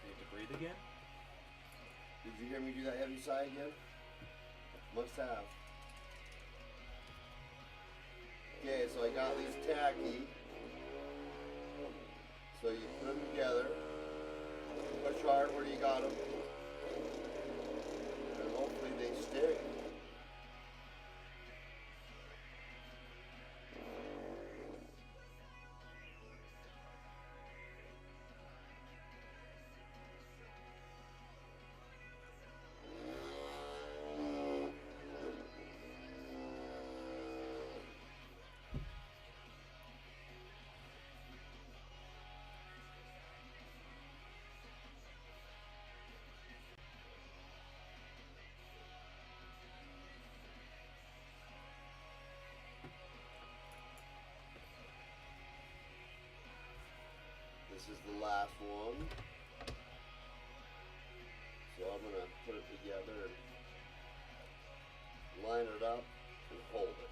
[SPEAKER 3] Need to breathe again?
[SPEAKER 1] Did you hear me do that heavy sigh again? Must have. Okay, so I got these tacky. So you put them together, push hard where you got them, and hopefully they stick. is the last one. So I'm going to put it together and line it up and hold it.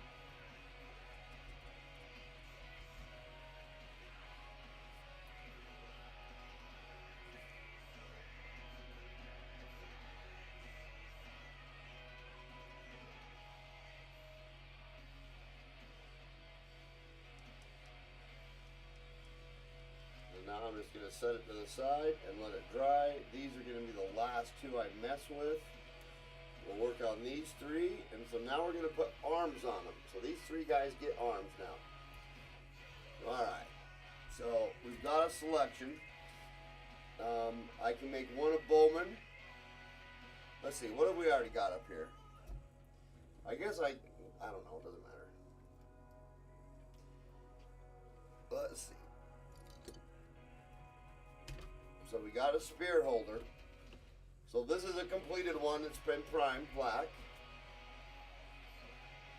[SPEAKER 1] Now I'm just going to set it to the side and let it dry. These are going to be the last two I mess with. We'll work on these three, and so now we're going to put arms on them. So these three guys get arms now. Alright, so we've got a selection. I can make one a bowman. Let's see, what have we already got up here? I guess I don't know, it doesn't matter. Let's see. So we got a spear holder. So this is a completed one that's been primed black.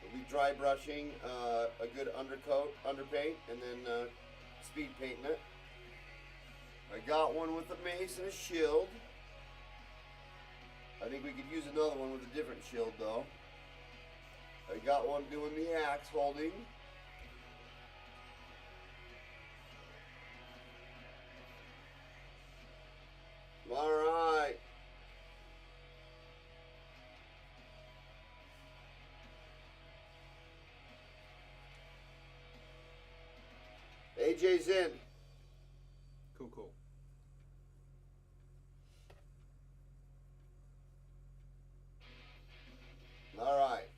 [SPEAKER 1] We'll be dry brushing a good underpaint, and then speed painting it. I got one with a mace and a shield. I think we could use another one with a different shield though. I got one doing the axe holding. All right. AJ's in.
[SPEAKER 2] Cool.
[SPEAKER 1] All right.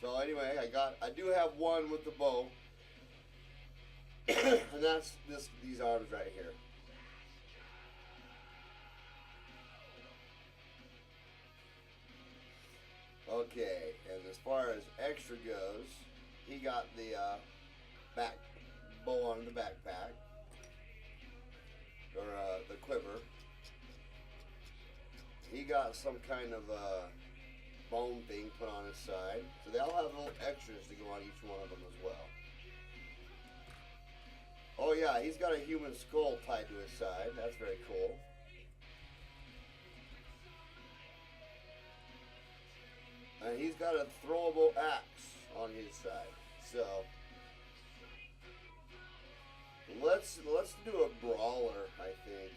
[SPEAKER 1] So anyway, I do have one with the bow, and that's these arms right here. Okay, and as far as extra goes, he got the back bow on the backpack, or the quiver. He got some kind of bone thing put on his side, so they all have little extras to go on each one of them as well. Oh yeah, he's got a human skull tied to his side. That's very cool. And he's got a throwable axe on his side. So let's do a brawler, I think.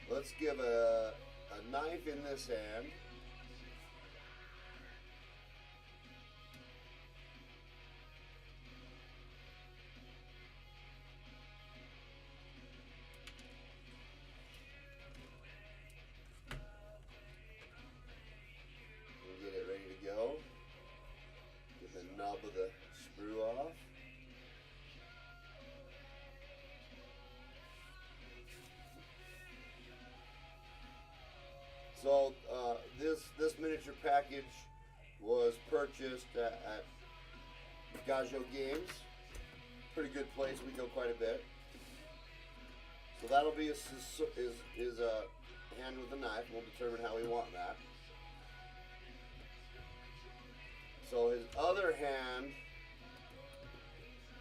[SPEAKER 1] Let's give a knife in this hand. Get it ready to go. Get the nub of the sprue off. So this miniature package was purchased at Gajo Games. Pretty good place. We go quite a bit. So that'll be his hand with a knife. We'll determine how we want that. So his other hand,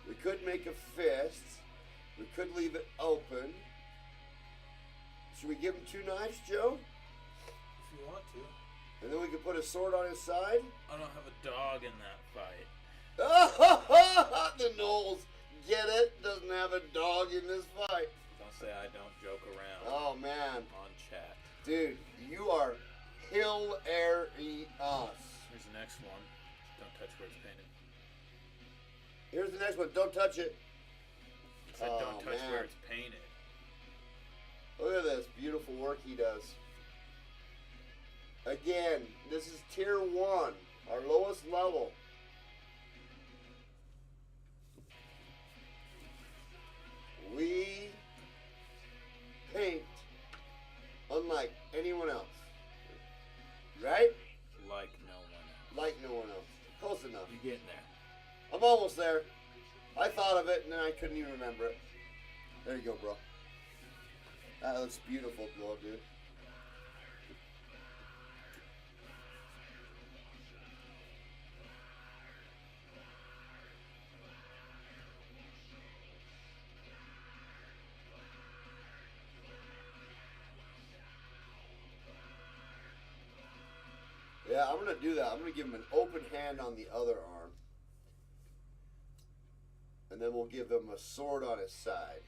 [SPEAKER 1] we could make a fist. We could leave it open. Should we give him two knives, Joe?
[SPEAKER 3] If you want to.
[SPEAKER 1] And then we could put a sword on his side?
[SPEAKER 3] I don't have a dog in that fight.
[SPEAKER 1] The Knowles, get it? Doesn't have a dog in this fight.
[SPEAKER 3] Don't say I don't joke around.
[SPEAKER 1] Oh, man.
[SPEAKER 3] On chat.
[SPEAKER 1] Dude, you are hilarious.
[SPEAKER 3] Here's the next one. Don't touch where it's painted.
[SPEAKER 1] Here's the next one. Don't touch it.
[SPEAKER 3] It said don't touch
[SPEAKER 1] man.
[SPEAKER 3] where it's painted.
[SPEAKER 1] Look at this beautiful work he does. Again, this is tier 1, our lowest level. We paint unlike anyone else. Right?
[SPEAKER 3] Like no one else.
[SPEAKER 1] Like no one else. Close enough.
[SPEAKER 3] You're getting there.
[SPEAKER 1] I'm almost there. I thought of it and then I couldn't even remember it. There you go, bro. That looks beautiful, bro, dude. do that, I'm going to give him an open hand on the other arm. And then we'll give him a sword on his side.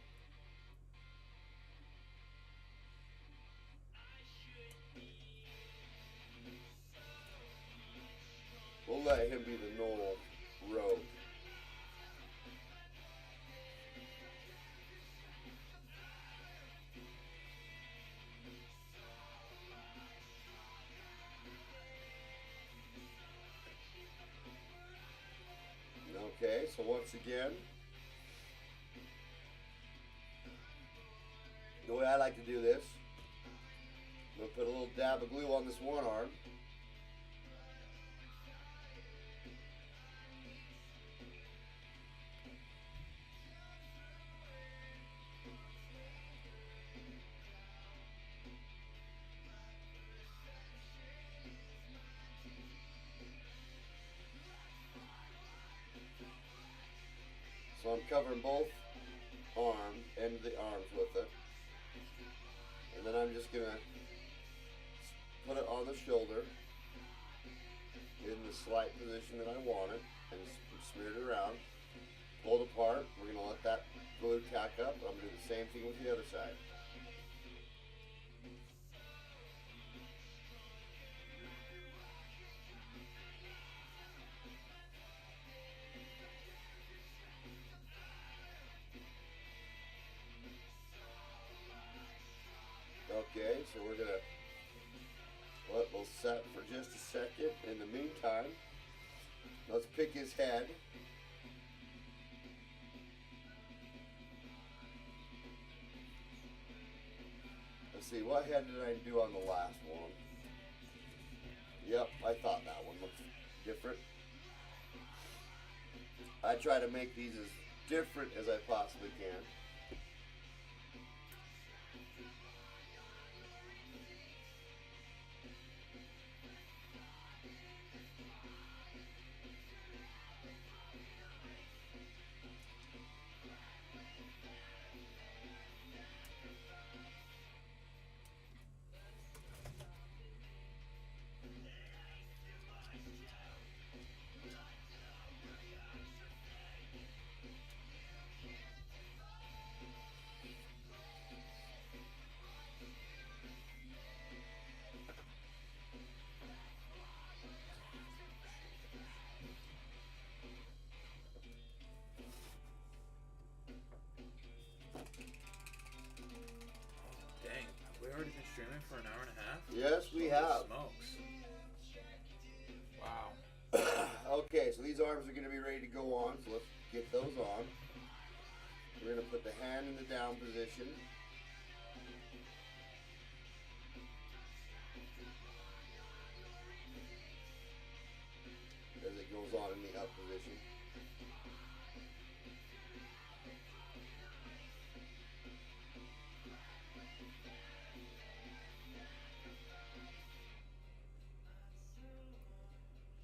[SPEAKER 1] We'll let him be the Knoll rogue. Okay, so once again, the way I like to do this, I'm going to put a little dab of glue on this one arm. So I'm covering both ends of the arms with it. And then I'm just going to put it on the shoulder in the slight position that I want it and smear it around. Pull it apart. We're going to let that glue tack up. I'm going to do the same thing with the other side. Okay, so we're going to let those set for just a second. In the meantime, let's pick his head. Let's see, what head did I do on the last one? Yep, I thought that one looked different. I try to make these as different as I possibly can.
[SPEAKER 3] Dang, have we already been streaming for an hour and a half?
[SPEAKER 1] Yes, we
[SPEAKER 3] Holy
[SPEAKER 1] have.
[SPEAKER 3] smokes. Wow.
[SPEAKER 1] Okay, so these arms are going to be ready to go on, so let's get those on. We're going to put the hand in the down position. As it goes on in the up position.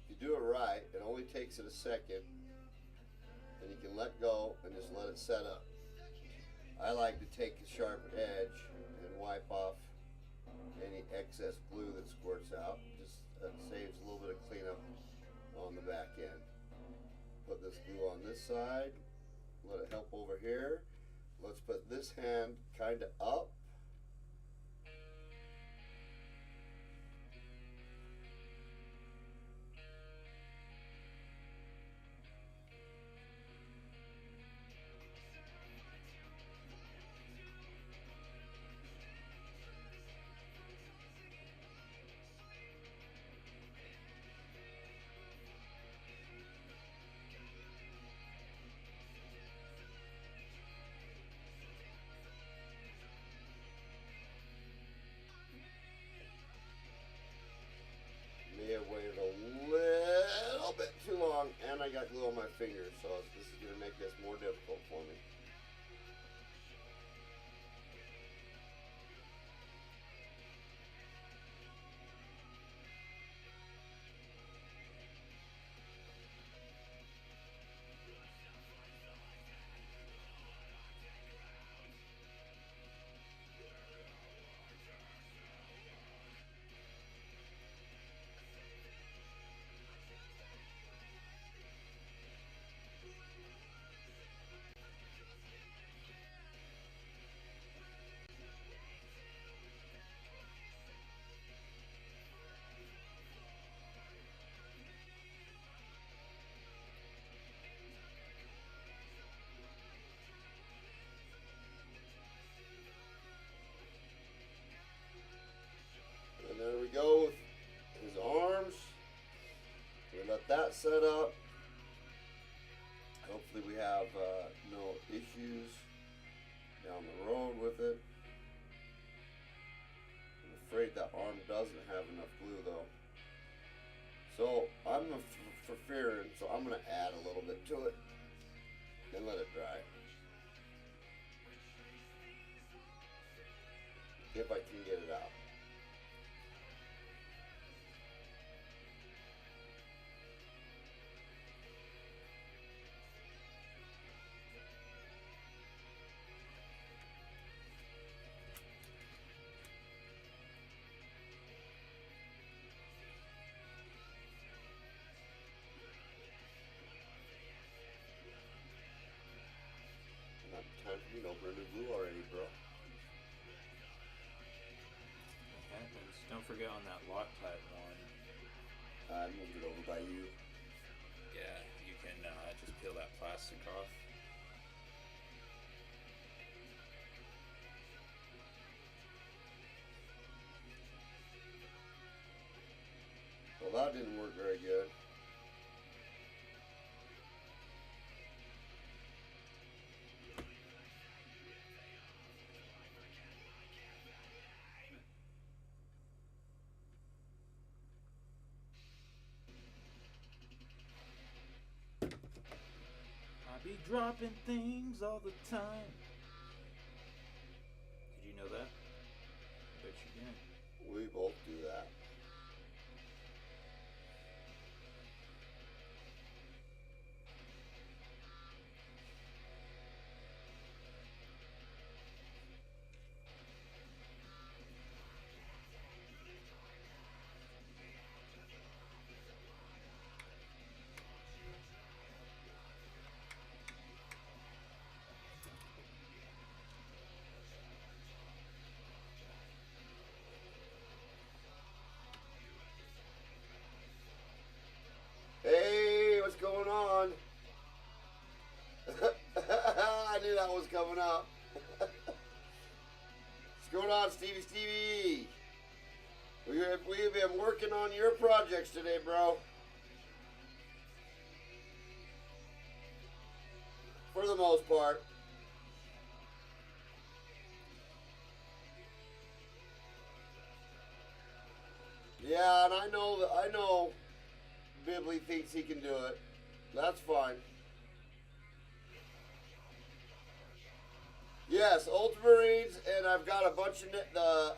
[SPEAKER 1] If you do it right, it only takes it a second, and you can let go and just let it set up. I like to take a sharp edge and wipe off any excess glue that squirts out. Just saves a little bit of cleanup on the back end. Put this glue on this side, let it help over here. Let's put this hand kind of up. May have waited a little bit too long, and I got glue on my fingers, so this is going to make this more difficult for me. that set up. Hopefully we have no issues down the road with it. I'm afraid that arm doesn't have enough glue though. So I'm for fearing, so I'm going to add a little bit to it and let it dry. If I can get it out. Not time for me to open a new glue already, bro.
[SPEAKER 2] Happens. Don't forget on that Loctite one.
[SPEAKER 1] I moved it over by you.
[SPEAKER 2] Yeah, you can just peel that plastic off.
[SPEAKER 1] Well, that didn't work very good.
[SPEAKER 2] I be dropping things all the time. Did you know that? I bet you did.
[SPEAKER 1] We both do that. Hey, what's going on? I knew that was coming up. What's going on, Stevie? We've been working on your projects today, bro. For the most part. Yeah, and I know Bibley thinks he can do it. That's fine. Yes, Ultramarines, and I've got a bunch of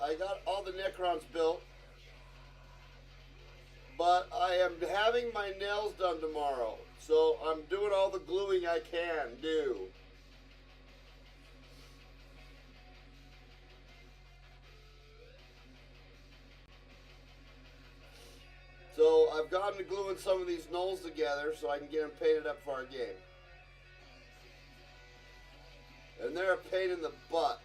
[SPEAKER 1] I got all the Necrons built, but I am having my nails done tomorrow, so I'm doing all the gluing I can do. So I've gotten to gluing some of these knolls together so I can get them painted up for our game. And they're a pain in the butt.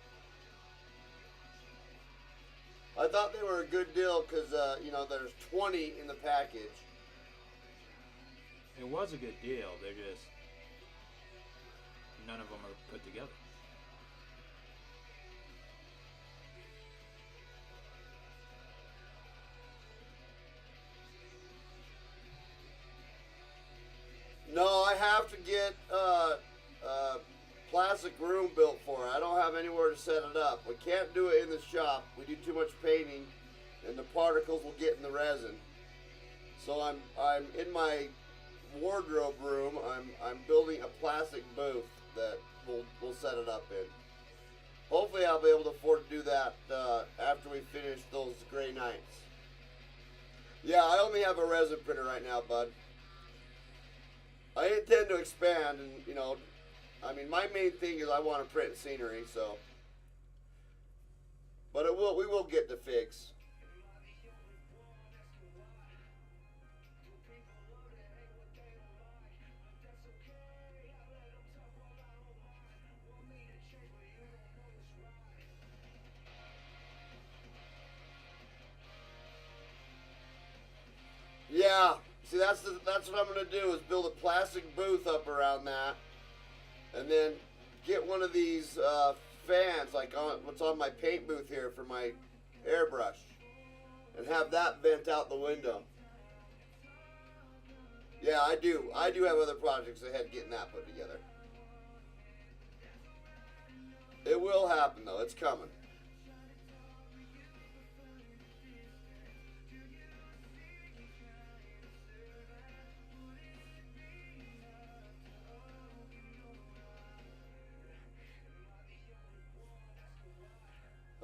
[SPEAKER 1] I thought they were a good deal because, you know, there's 20 in the package.
[SPEAKER 2] It was a good deal. They're just none of them are put together.
[SPEAKER 1] No, I have to get plastic room built for it. I don't have anywhere to set it up. We can't do it in the shop. We do too much painting, and the particles will get in the resin. So I'm in my wardrobe room. I'm building a plastic booth that we'll set it up in. Hopefully, I'll be able to afford to do that after we finish those Gray Knights. Yeah, I only have a resin printer right now, bud. I intend to expand, and you know, I mean, my main thing is I want to print scenery, so. But we will get the fix. Yeah. See, that's what I'm gonna do is build a plastic booth up around that, and then get one of these fans like what's on my paint booth here for my airbrush, and have that vent out the window. Yeah, I do. I do have other projects ahead getting that put together. It will happen, though. It's coming.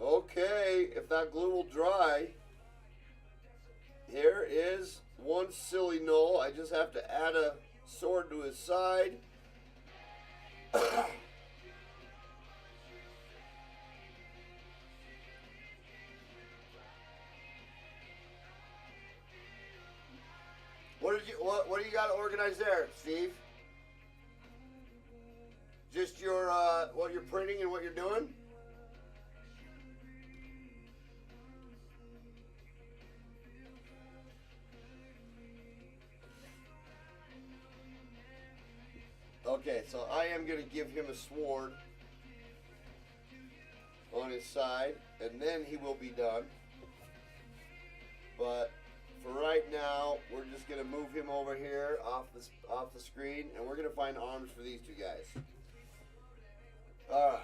[SPEAKER 1] Okay, if that glue will dry, here is one silly knoll. I just have to add a sword to his side. What do you got to organize there, Steve? Just your what you're printing and what you're doing? Okay, so I am going to give him a sword on his side, and then he will be done. But for right now, we're just going to move him over here off the screen, and we're going to find arms for these two guys. All right.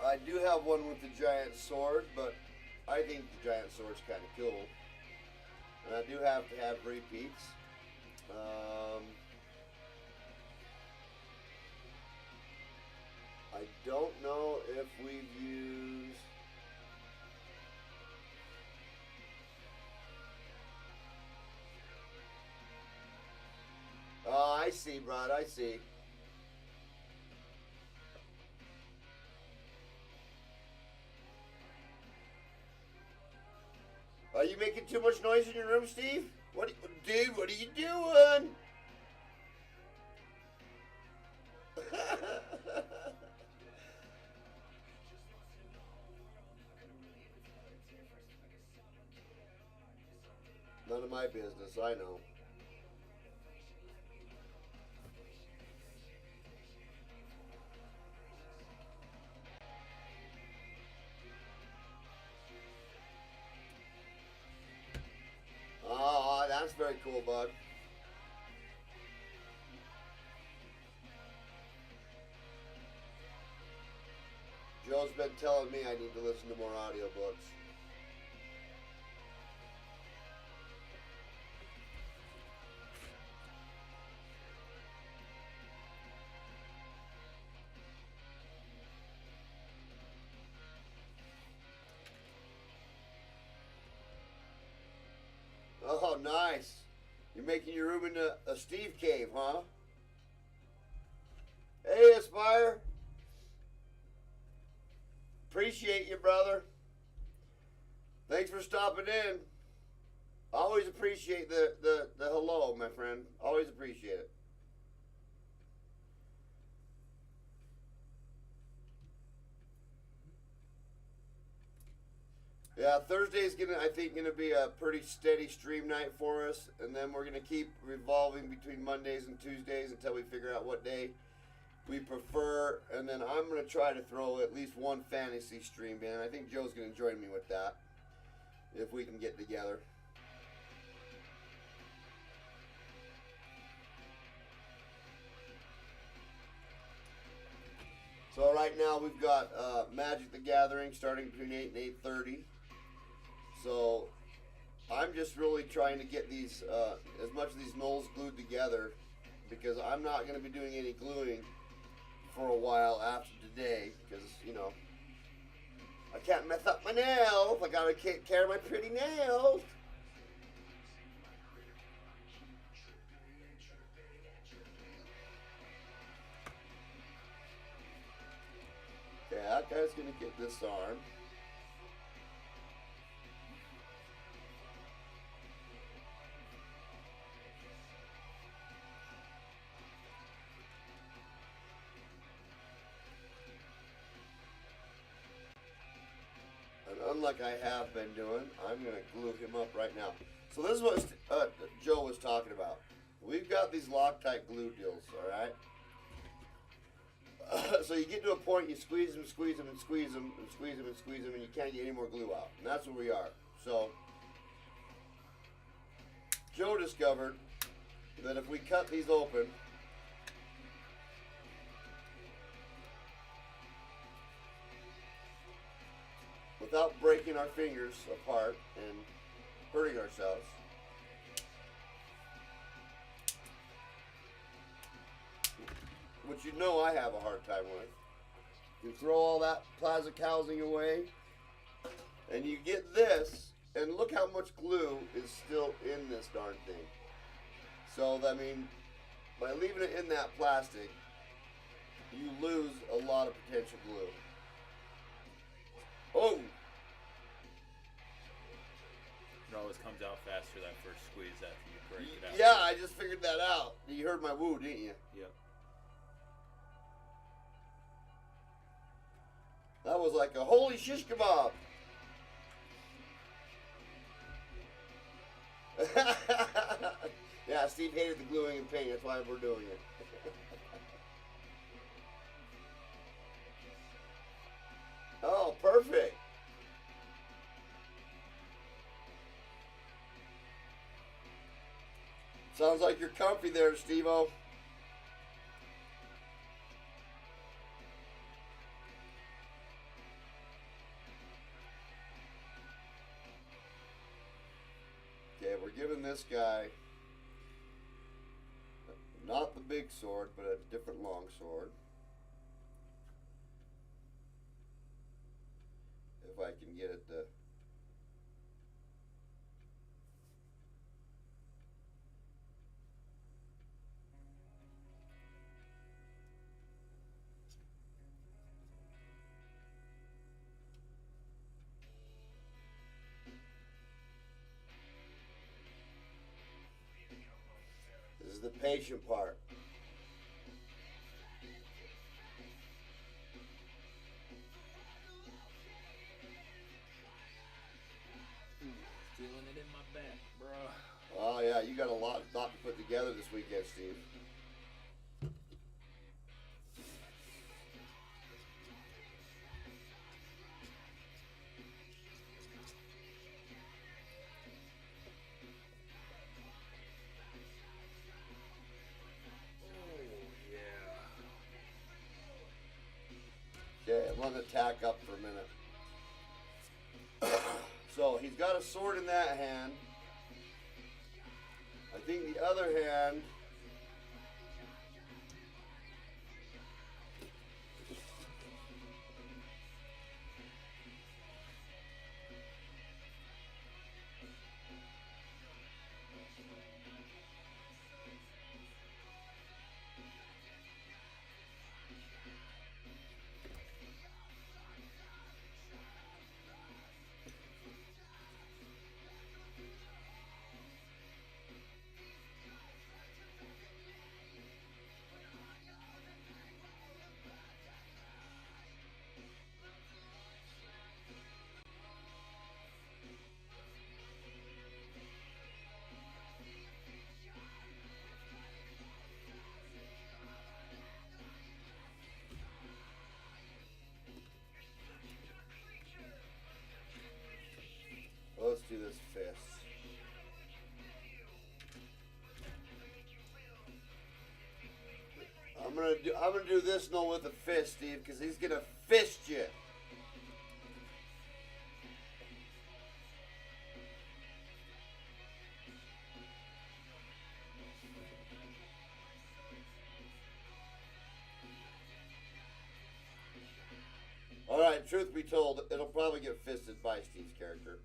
[SPEAKER 1] I do have one with the giant sword, but I think the giant sword's kind of cool. And I do have to have repeats. I don't know if we've used... Oh, I see, Brad, I see. Are you making too much noise in your room, Steve? Dude, what are you doing? None of my business, I know. Oh, that's very cool, bud. Joe's been telling me I need to listen to more audiobooks. Oh, nice. You're making your room into a Steve cave, huh? Hey, Aspire. Appreciate you, brother. Thanks for stopping in. Always appreciate the hello, my friend. Always appreciate it. Yeah, Thursday's I think gonna be a pretty steady stream night for us, and then we're gonna keep revolving between Mondays and Tuesdays until we figure out what day we prefer, and then I'm gonna try to throw at least one fantasy stream in. I think Joe's gonna join me with that if we can get together. So right now we've got Magic the Gathering starting between 8 and 8:30. So I'm just really trying to get these as much of these knolls glued together, because I'm not going to be doing any gluing for a while after today, because, you know, I can't mess up my nails. I got to take care of my pretty nails. Okay, that guy's going to get this arm. Unlike I have been doing, I'm going to glue him up right now. So this is what Joe was talking about. We've got these Loctite glue deals, all right? So you get to a point, you squeeze them, squeeze them, and squeeze them, and squeeze them, and squeeze them, and you can't get any more glue out. And that's where we are. So Joe discovered that if we cut these open, without breaking our fingers apart and hurting ourselves, which you know I have a hard time with, you throw all that plastic housing away, and you get this, and look how much glue is still in this darn thing. So, I mean, by leaving it in that plastic, you lose a lot of potential glue. Oh!
[SPEAKER 3] It always comes out faster that first squeeze after you break it out.
[SPEAKER 1] Yeah, I just figured that out. You heard my woo, didn't you?
[SPEAKER 3] Yep.
[SPEAKER 1] That was like a holy shish kebab. Yeah, Steve hated the gluing and paint. That's why we're doing it. Oh, perfect. Sounds like you're comfy there, Steve-O. Okay, we're giving this guy not the big sword, but a different long sword. If I can get it to... This is the patient part.
[SPEAKER 3] Feeling it in my back, bro.
[SPEAKER 1] Oh yeah, you got a lot to put together this weekend, Steve. Okay, I'm gonna tack up for a minute. So he's got a sword in that hand. I think the other hand. Let's do this fist. I'm gonna do this no with a fist, Steve, because he's gonna fist you. Alright, truth be told, it'll probably get fisted by Steve's character.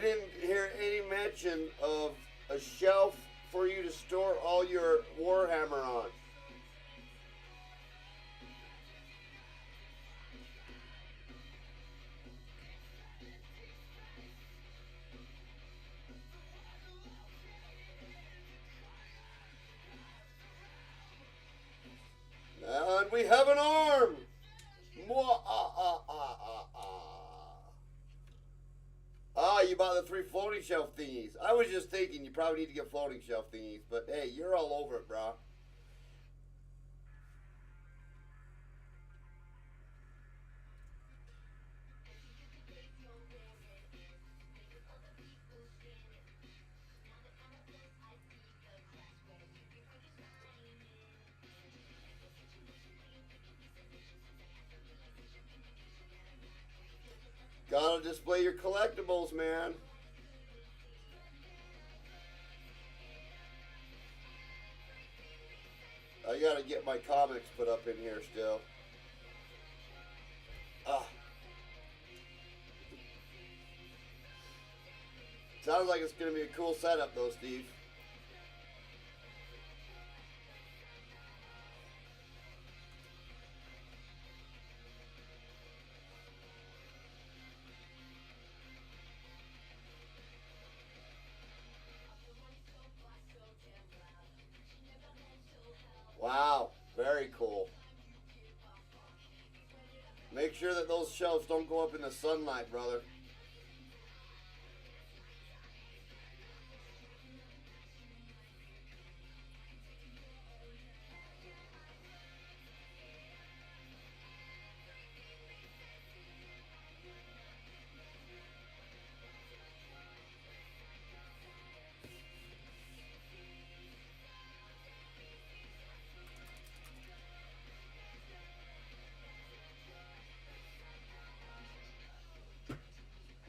[SPEAKER 1] didn't hear any mention of a shelf for you to store all your Warhammer on. And we have an arm! Ah, you bought the 3 floating shelf thingies. I was just thinking you probably need to get floating shelf thingies, but hey, you're all over it, bro. Gotta display your collectibles, man. I gotta get my comics put up in here still. Sounds like it's gonna be a cool setup though, Steve. Wow, very cool. Make sure that those shelves don't go up in the sunlight, brother.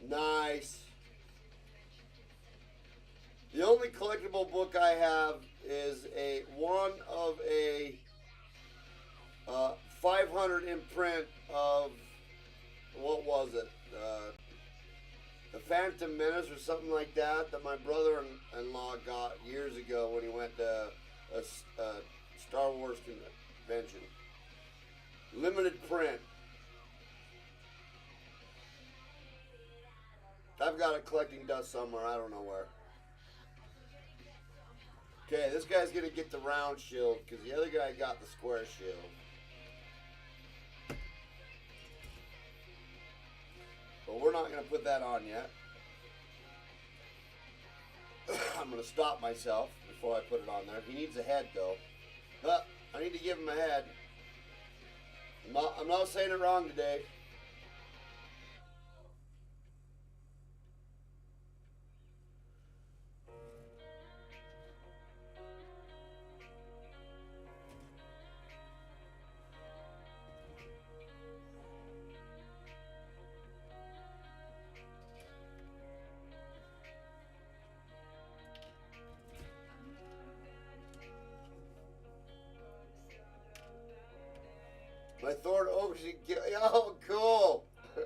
[SPEAKER 1] Nice. The only collectible book I have is one of a 500 imprint of, what was it? The Phantom Menace or something like that my brother-in-law got years ago when he went to a Star Wars convention. Limited print. I've got it collecting dust somewhere. I don't know where. Okay, this guy's going to get the round shield because the other guy got the square shield. But we're not going to put that on yet. I'm going to stop myself before I put it on there. He needs a head, though. I need to give him a head. I'm not saying it wrong today. My Thor Ocean, oh, cool.
[SPEAKER 3] I'm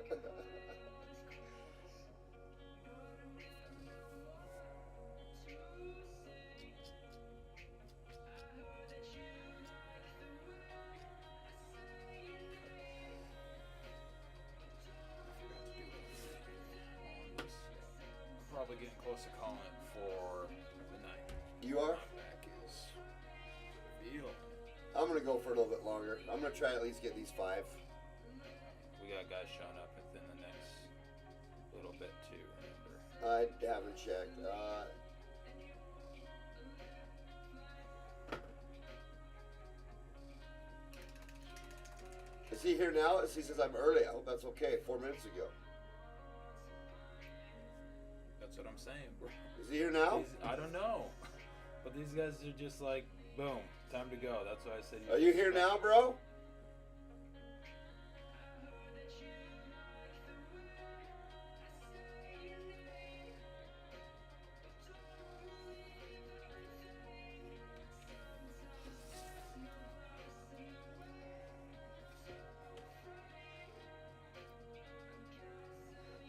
[SPEAKER 3] probably getting close to calling it for the night.
[SPEAKER 1] You are?
[SPEAKER 3] My back is feeling.
[SPEAKER 1] I'm going to go for a little bit longer. I'm going to try at least get these 5.
[SPEAKER 3] We got guys showing up within the next little bit too. Remember?
[SPEAKER 1] I haven't checked. Is he here now? He says I'm early. I hope that's okay. 4 minutes ago.
[SPEAKER 3] That's what I'm saying, bro.
[SPEAKER 1] Is he here now?
[SPEAKER 3] I don't know, but these guys are just like, boom, time to go. That's why I said.
[SPEAKER 1] Are you here now, bro?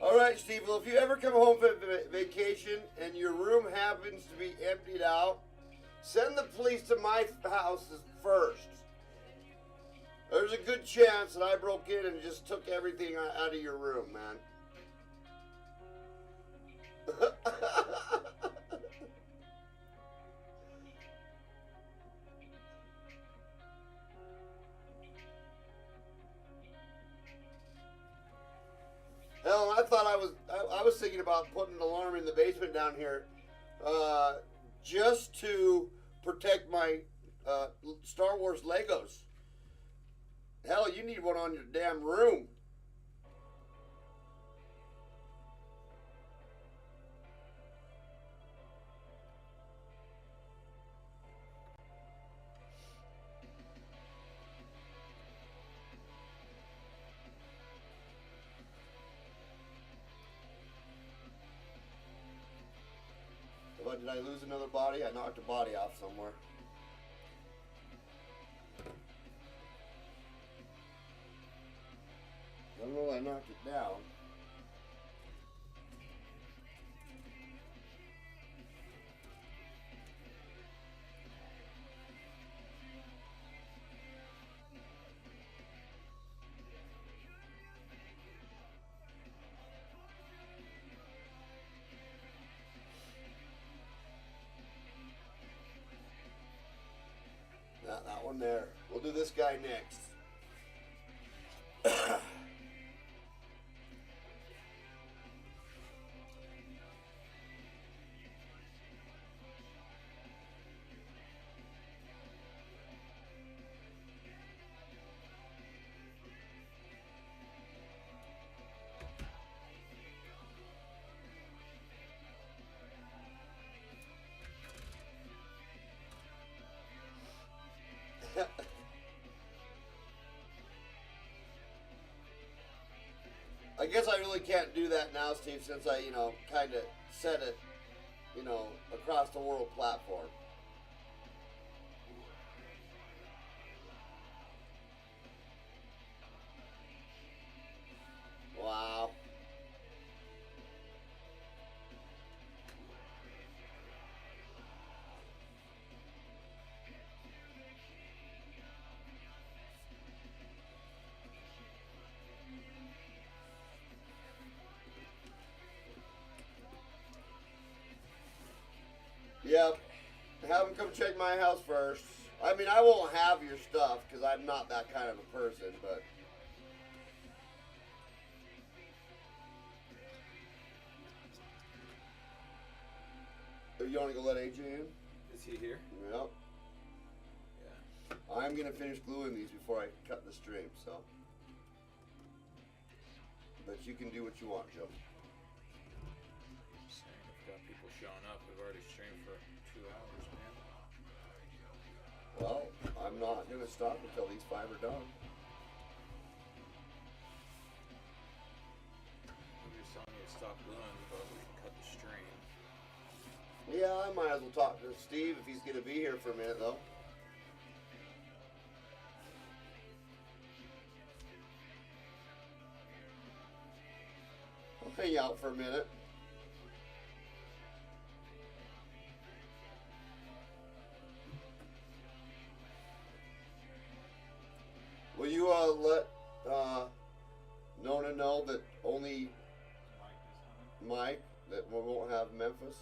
[SPEAKER 1] All right, Steve. Well, if you ever come home from vacation and your room happens to be emptied out, send the police to my house first. There's a good chance that I broke in and just took everything out of your room, man. Hell, I thought I was thinking about putting an alarm in the basement down here, just to protect my Star Wars Legos. Hell, you need one on your damn room. Did I lose another body? I knocked a body off somewhere. I don't know, I knocked it down. Not that one there. We'll do this guy next. I guess I really can't do that now, Steve, since I, kind of set it, across the world platform. Wow. Yep. Have them come check my house first. I mean, I won't have your stuff because I'm not that kind of a person, but... You want to go let AJ in?
[SPEAKER 2] Is he here?
[SPEAKER 1] Yep.
[SPEAKER 2] Yeah.
[SPEAKER 1] I'm going to finish gluing these before I cut the stream, so... But you can do what you want, Joe.
[SPEAKER 3] Saying I've got people showing up. We've already streamed for 2 hours, man.
[SPEAKER 1] Well, I'm not going to stop until these 5 are done.
[SPEAKER 3] You were telling me to stop gluing, but we can cut the stream.
[SPEAKER 1] Yeah, I might as well talk to Steve if he's going to be here for a minute, though. I'll hang out for a minute. Will you let Nona know that only Mike, that we won't have Memphis?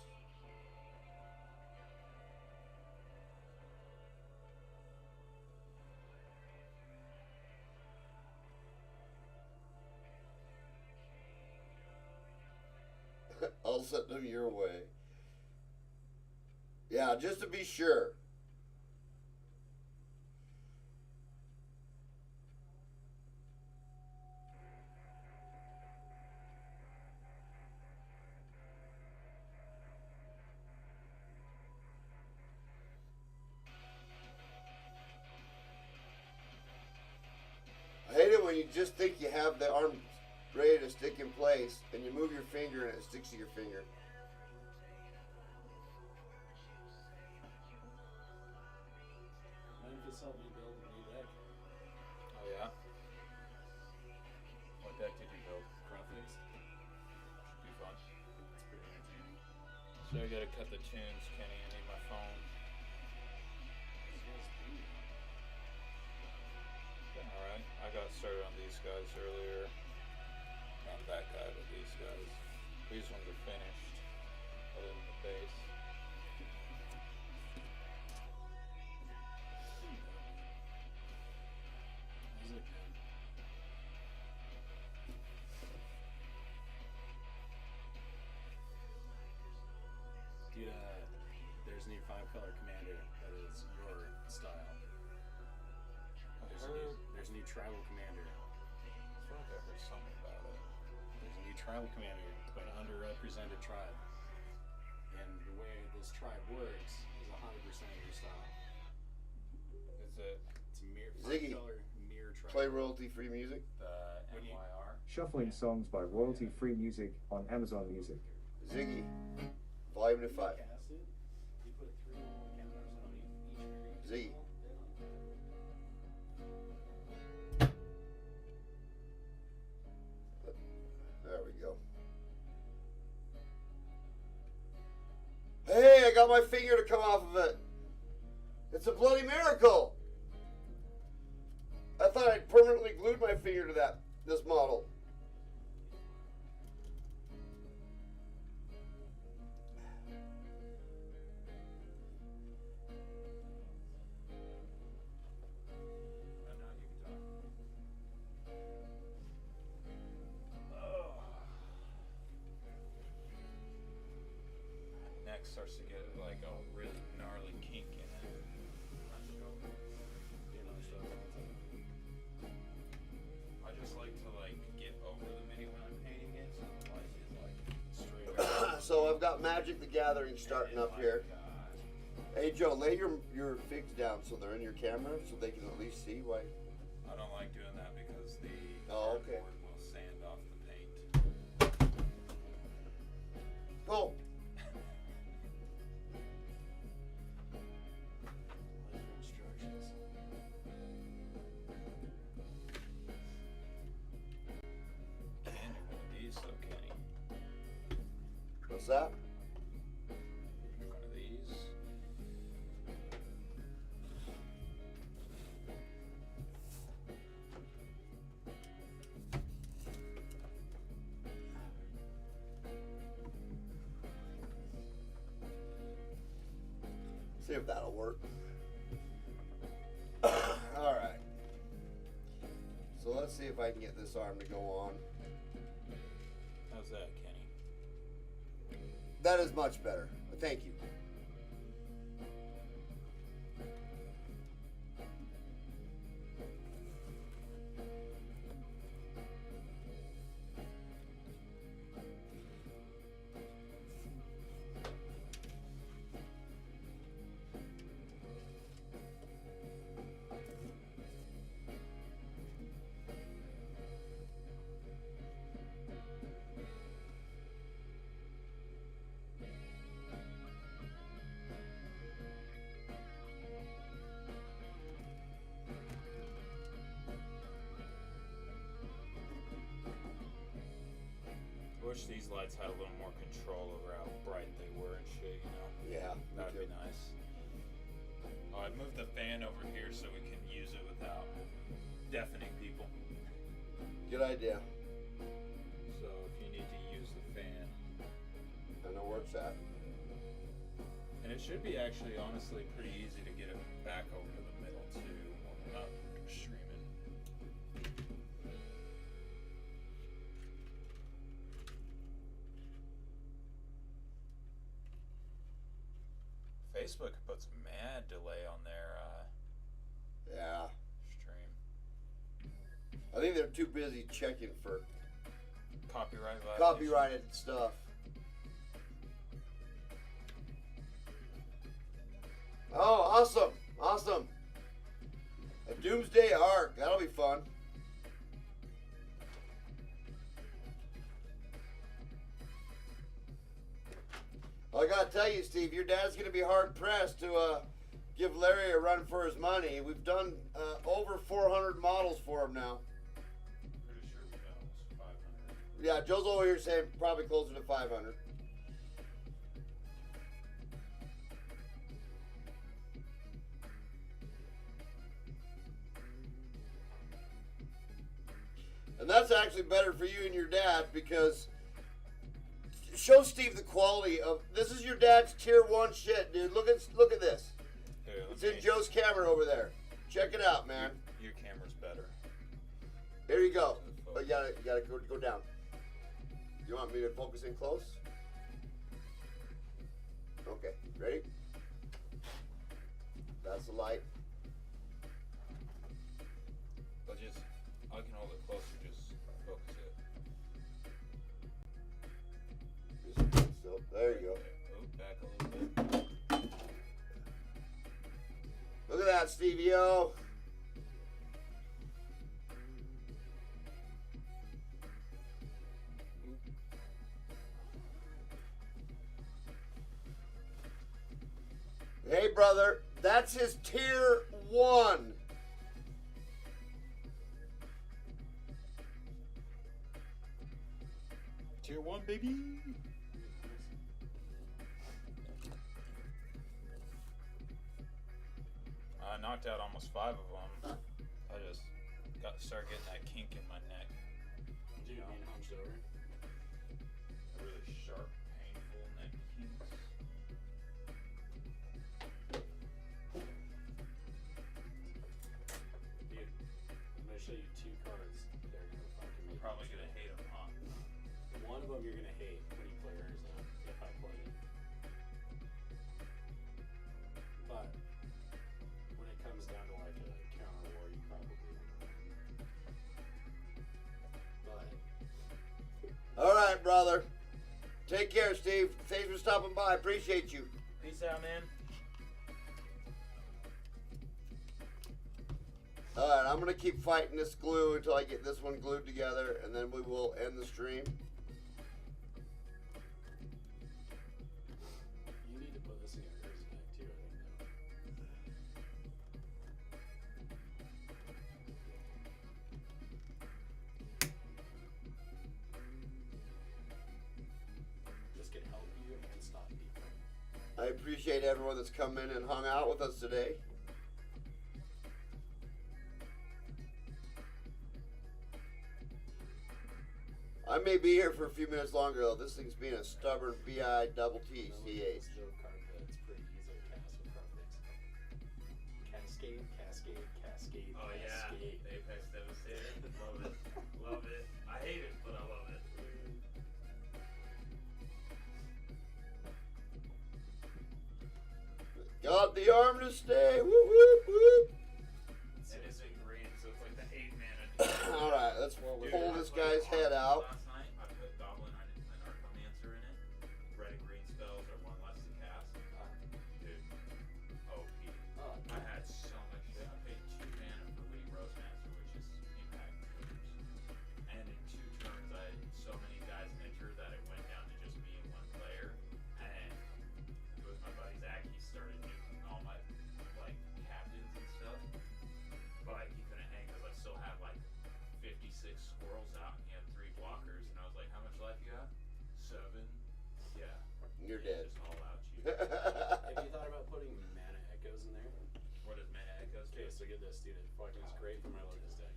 [SPEAKER 1] I'll send them your way. Yeah, just to be sure. I hate it when you just think you have the arm ready to stick in place, and you move your finger and it sticks to your finger.
[SPEAKER 4] Memphis helped me build a new deck.
[SPEAKER 3] Oh, yeah? What deck did you build?
[SPEAKER 4] Graphics.
[SPEAKER 3] I gotta cut the tunes, Kenny. I need my phone. Alright, I got started on these guys earlier. Not that guy, but these guys. These ones are finished, other than the base.
[SPEAKER 5] Dude, there's a new 5-color commander that is your style. There's a new tribal commander.
[SPEAKER 3] I feel like I heard something about it.
[SPEAKER 5] There's a new tribal commander, but an underrepresented tribe. And the way this tribe works is 100% your style.
[SPEAKER 3] Is it
[SPEAKER 5] It's a mirror,
[SPEAKER 1] Ziggy,
[SPEAKER 5] 5-color mirror tribe.
[SPEAKER 1] Play royalty-free music.
[SPEAKER 3] the
[SPEAKER 5] When you-
[SPEAKER 3] NYR?
[SPEAKER 6] Shuffling songs by royalty-free music on Amazon Music.
[SPEAKER 1] Ziggy, volume to 5.
[SPEAKER 5] Cast it, you put 3 counters on each mirror.
[SPEAKER 1] Ziggy. There we go. Hey, I got my finger to come off of it. It's a bloody miracle. I thought I'd permanently glued my finger to this model.
[SPEAKER 3] Neck starts to get like a really gnarly kink in it. I just like to like get over the mini when I'm painting it, so the light is like straight up.
[SPEAKER 1] So I've got Magic the Gathering starting up here. Hey Joe, lay your figs down so they're in your camera so they can at least see why.
[SPEAKER 3] I don't like doing that because the
[SPEAKER 1] Oh, okay.
[SPEAKER 3] cardboard will sand off the paint.
[SPEAKER 1] Go.
[SPEAKER 5] Instructions.
[SPEAKER 3] Can't do one of these though, Kenny.
[SPEAKER 1] What's that?
[SPEAKER 3] One of these.
[SPEAKER 1] See if that'll work. All right. So let's see if I can get this arm to go on.
[SPEAKER 3] How's that, Kenny?
[SPEAKER 1] That is much better. Thank you.
[SPEAKER 3] I wish these lights had a little more control over how bright they were and shit, you know?
[SPEAKER 1] Yeah.
[SPEAKER 3] That'd be nice. Oh, I moved the fan over here so we can use it without deafening people.
[SPEAKER 1] Good idea.
[SPEAKER 3] So if you need to use the fan.
[SPEAKER 1] I know where it's at.
[SPEAKER 3] And it should be actually, honestly, pretty easy to get it back over to the middle too when we're not streaming. Facebook puts mad delay on their
[SPEAKER 1] Yeah.
[SPEAKER 3] stream.
[SPEAKER 1] I think they're too busy checking for
[SPEAKER 3] Copyright violation.
[SPEAKER 1] copyrighted stuff. Oh, awesome. Awesome. A Doomsday Ark. That'll be fun. I gotta tell you, Steve, your dad's gonna be hard pressed to give Larry a run for his money. We've done over 400 models for him now.
[SPEAKER 3] Pretty sure we got almost 500.
[SPEAKER 1] Yeah, Joe's over here saying probably closer to 500. And that's actually better for you and your dad because show Steve the quality of this is your dad's tier 1 shit, dude. Look at this.
[SPEAKER 3] Here,
[SPEAKER 1] It's in Joe's camera over there. Check it out, man.
[SPEAKER 3] Your camera's better.
[SPEAKER 1] Here you go. Oh, you gotta go down. You want me to focus in close? Okay, ready? That's the light.
[SPEAKER 3] But I can hold it closer, just focus it.
[SPEAKER 1] So, there you go.
[SPEAKER 3] Oh, back a little bit.
[SPEAKER 1] Look at that, Stevie-O. Hey, brother, that's his tier 1.
[SPEAKER 3] Tier 1, baby. I knocked out almost 5 of them. I just started getting that kink in my neck.
[SPEAKER 5] Did you being hunched over?
[SPEAKER 3] A really sharp, painful neck kinks.
[SPEAKER 5] Dude, I'm gonna show you 2 cards that are gonna fucking make
[SPEAKER 3] Probably gonna hate them, huh?
[SPEAKER 5] One of them you're gonna hate when you play Arizona, if I play it. But when it comes down to like a counter war, you probably won't. But
[SPEAKER 1] All right, brother. Take care, Steve. Thanks for stopping by. Appreciate you.
[SPEAKER 2] Peace out, man.
[SPEAKER 1] All right, I'm going to keep fighting this glue until I get this one glued together, and then we will end the stream.
[SPEAKER 5] you need to put this in your ears neck too, I think. This can help you and stop people.
[SPEAKER 1] I appreciate everyone that's come in and hung out with us today. I may be here for a few minutes longer, though. This thing's being a stubborn B-I-double-T-C-H.
[SPEAKER 5] This joke card that's pretty easy to cast with Profix. Cascade, cascade, cascade,
[SPEAKER 2] Oh yeah,
[SPEAKER 5] cascade.
[SPEAKER 2] Apex Devastator. Love it. Love it. I hate it, but I love it.
[SPEAKER 1] Got the arm to stay. Whoop, whoop, whoop.
[SPEAKER 2] And it's in green, so it's like the 8 mana.
[SPEAKER 1] All right, let's
[SPEAKER 2] Dude,
[SPEAKER 1] pull
[SPEAKER 2] I
[SPEAKER 1] this
[SPEAKER 2] played
[SPEAKER 1] guy's head out.
[SPEAKER 2] Last night, I put Goblin and Archomancer in it. Red and green spells are 1 less to cast. Dude, OP.
[SPEAKER 5] Oh,
[SPEAKER 2] I had so much shit. I paid 2 mana for Witty Roastmaster, which is impact triggers. And in 2 turns, I had so many guys enter that it went down to just me and 1 player. And it was my buddy Zach. He started nuking all my like captains and stuff, but he couldn't hang because I still had like 56 squirrels out, and he had 3 blockers. And I was like, "How much life you got?" 7. Yeah.
[SPEAKER 1] You're
[SPEAKER 2] It
[SPEAKER 1] dead.
[SPEAKER 2] Just all out you.
[SPEAKER 5] have you thought about putting mana echoes in there?
[SPEAKER 2] What does mana echoes do?
[SPEAKER 5] Okay, so get this, dude. It fucking is great for my Locust deck.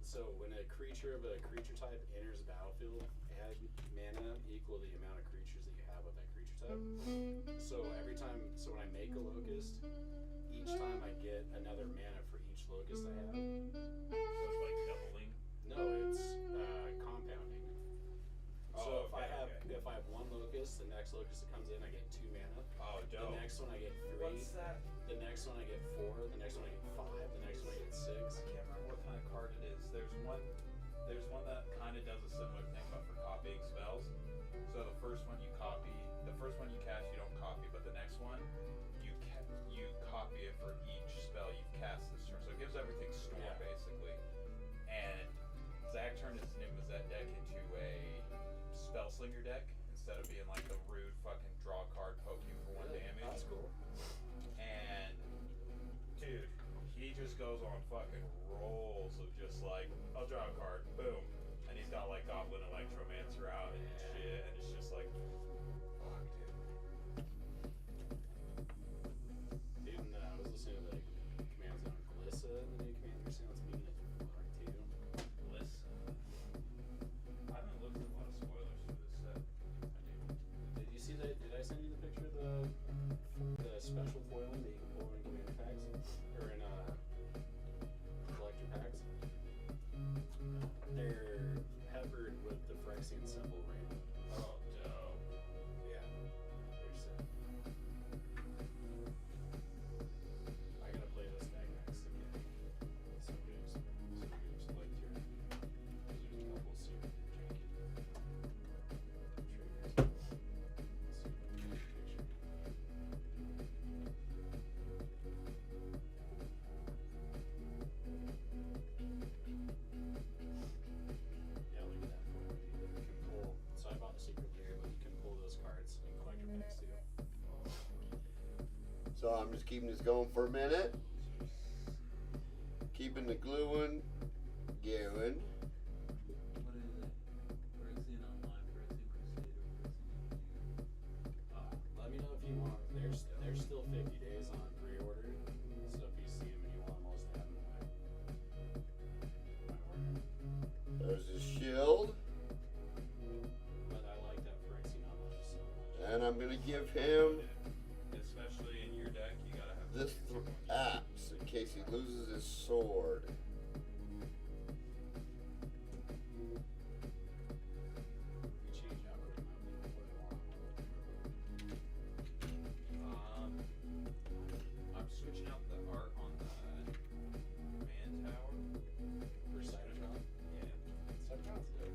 [SPEAKER 5] So when a creature of a creature type enters the battlefield, add mana equal the amount of creatures that you have with that creature type. So so when I make a Locust, each time I get another mana for each Locust I have.
[SPEAKER 2] So it's like doubling.
[SPEAKER 5] No, it's compounding. So
[SPEAKER 2] Oh,
[SPEAKER 5] if I
[SPEAKER 2] okay,
[SPEAKER 5] have
[SPEAKER 2] okay.
[SPEAKER 5] if I have 1 Locust, the next Locust that comes in I get 2 mana.
[SPEAKER 2] Oh,
[SPEAKER 5] The
[SPEAKER 2] dope.
[SPEAKER 5] next one I get 3.
[SPEAKER 2] What's that?
[SPEAKER 5] The next one I get 4. The next one I get 5. The next one I get 6.
[SPEAKER 3] I can't remember what kind of card it is. There's one that kind of does a similar thing, but for copying spells. So the first one you copy, the first one you cast, you don't copy, but the next one you copy it for each spell you've cast this turn. So it gives everything Storm
[SPEAKER 5] Yeah.
[SPEAKER 3] basically. And Zach turned his Nimbuzet deck into a spell slinger deck instead of being like the rude fucking draw card poke you for 1
[SPEAKER 5] Really?
[SPEAKER 3] damage.
[SPEAKER 5] That's cool.
[SPEAKER 3] And dude, he just goes on fucking rolls of just like, I'll draw a card, boom, and he's got like Goblin Electromancer out and shit, and it's just like, fuck, dude.
[SPEAKER 5] Dude, and, I was listening to the commands on Glissa, the new commander sounds mean as fuck too.
[SPEAKER 3] Listen.
[SPEAKER 1] keeping this going for a minute. Keeping the glue one going.
[SPEAKER 2] What is it? Where is it online? Pressing Crusader,
[SPEAKER 5] Let me know if you want. There's still 50 days on pre-order, so if you see them and you want most of them,
[SPEAKER 1] There's his shield.
[SPEAKER 5] but I like that Phyrexian on so much.
[SPEAKER 1] And I'm going to give him
[SPEAKER 2] especially in your deck, you gotta have
[SPEAKER 1] this axe in case he loses his sword.
[SPEAKER 5] We change out or
[SPEAKER 2] I'm switching out the art on the man tower.
[SPEAKER 5] for Cybertron.
[SPEAKER 2] Yeah.
[SPEAKER 5] Cybertron's dope.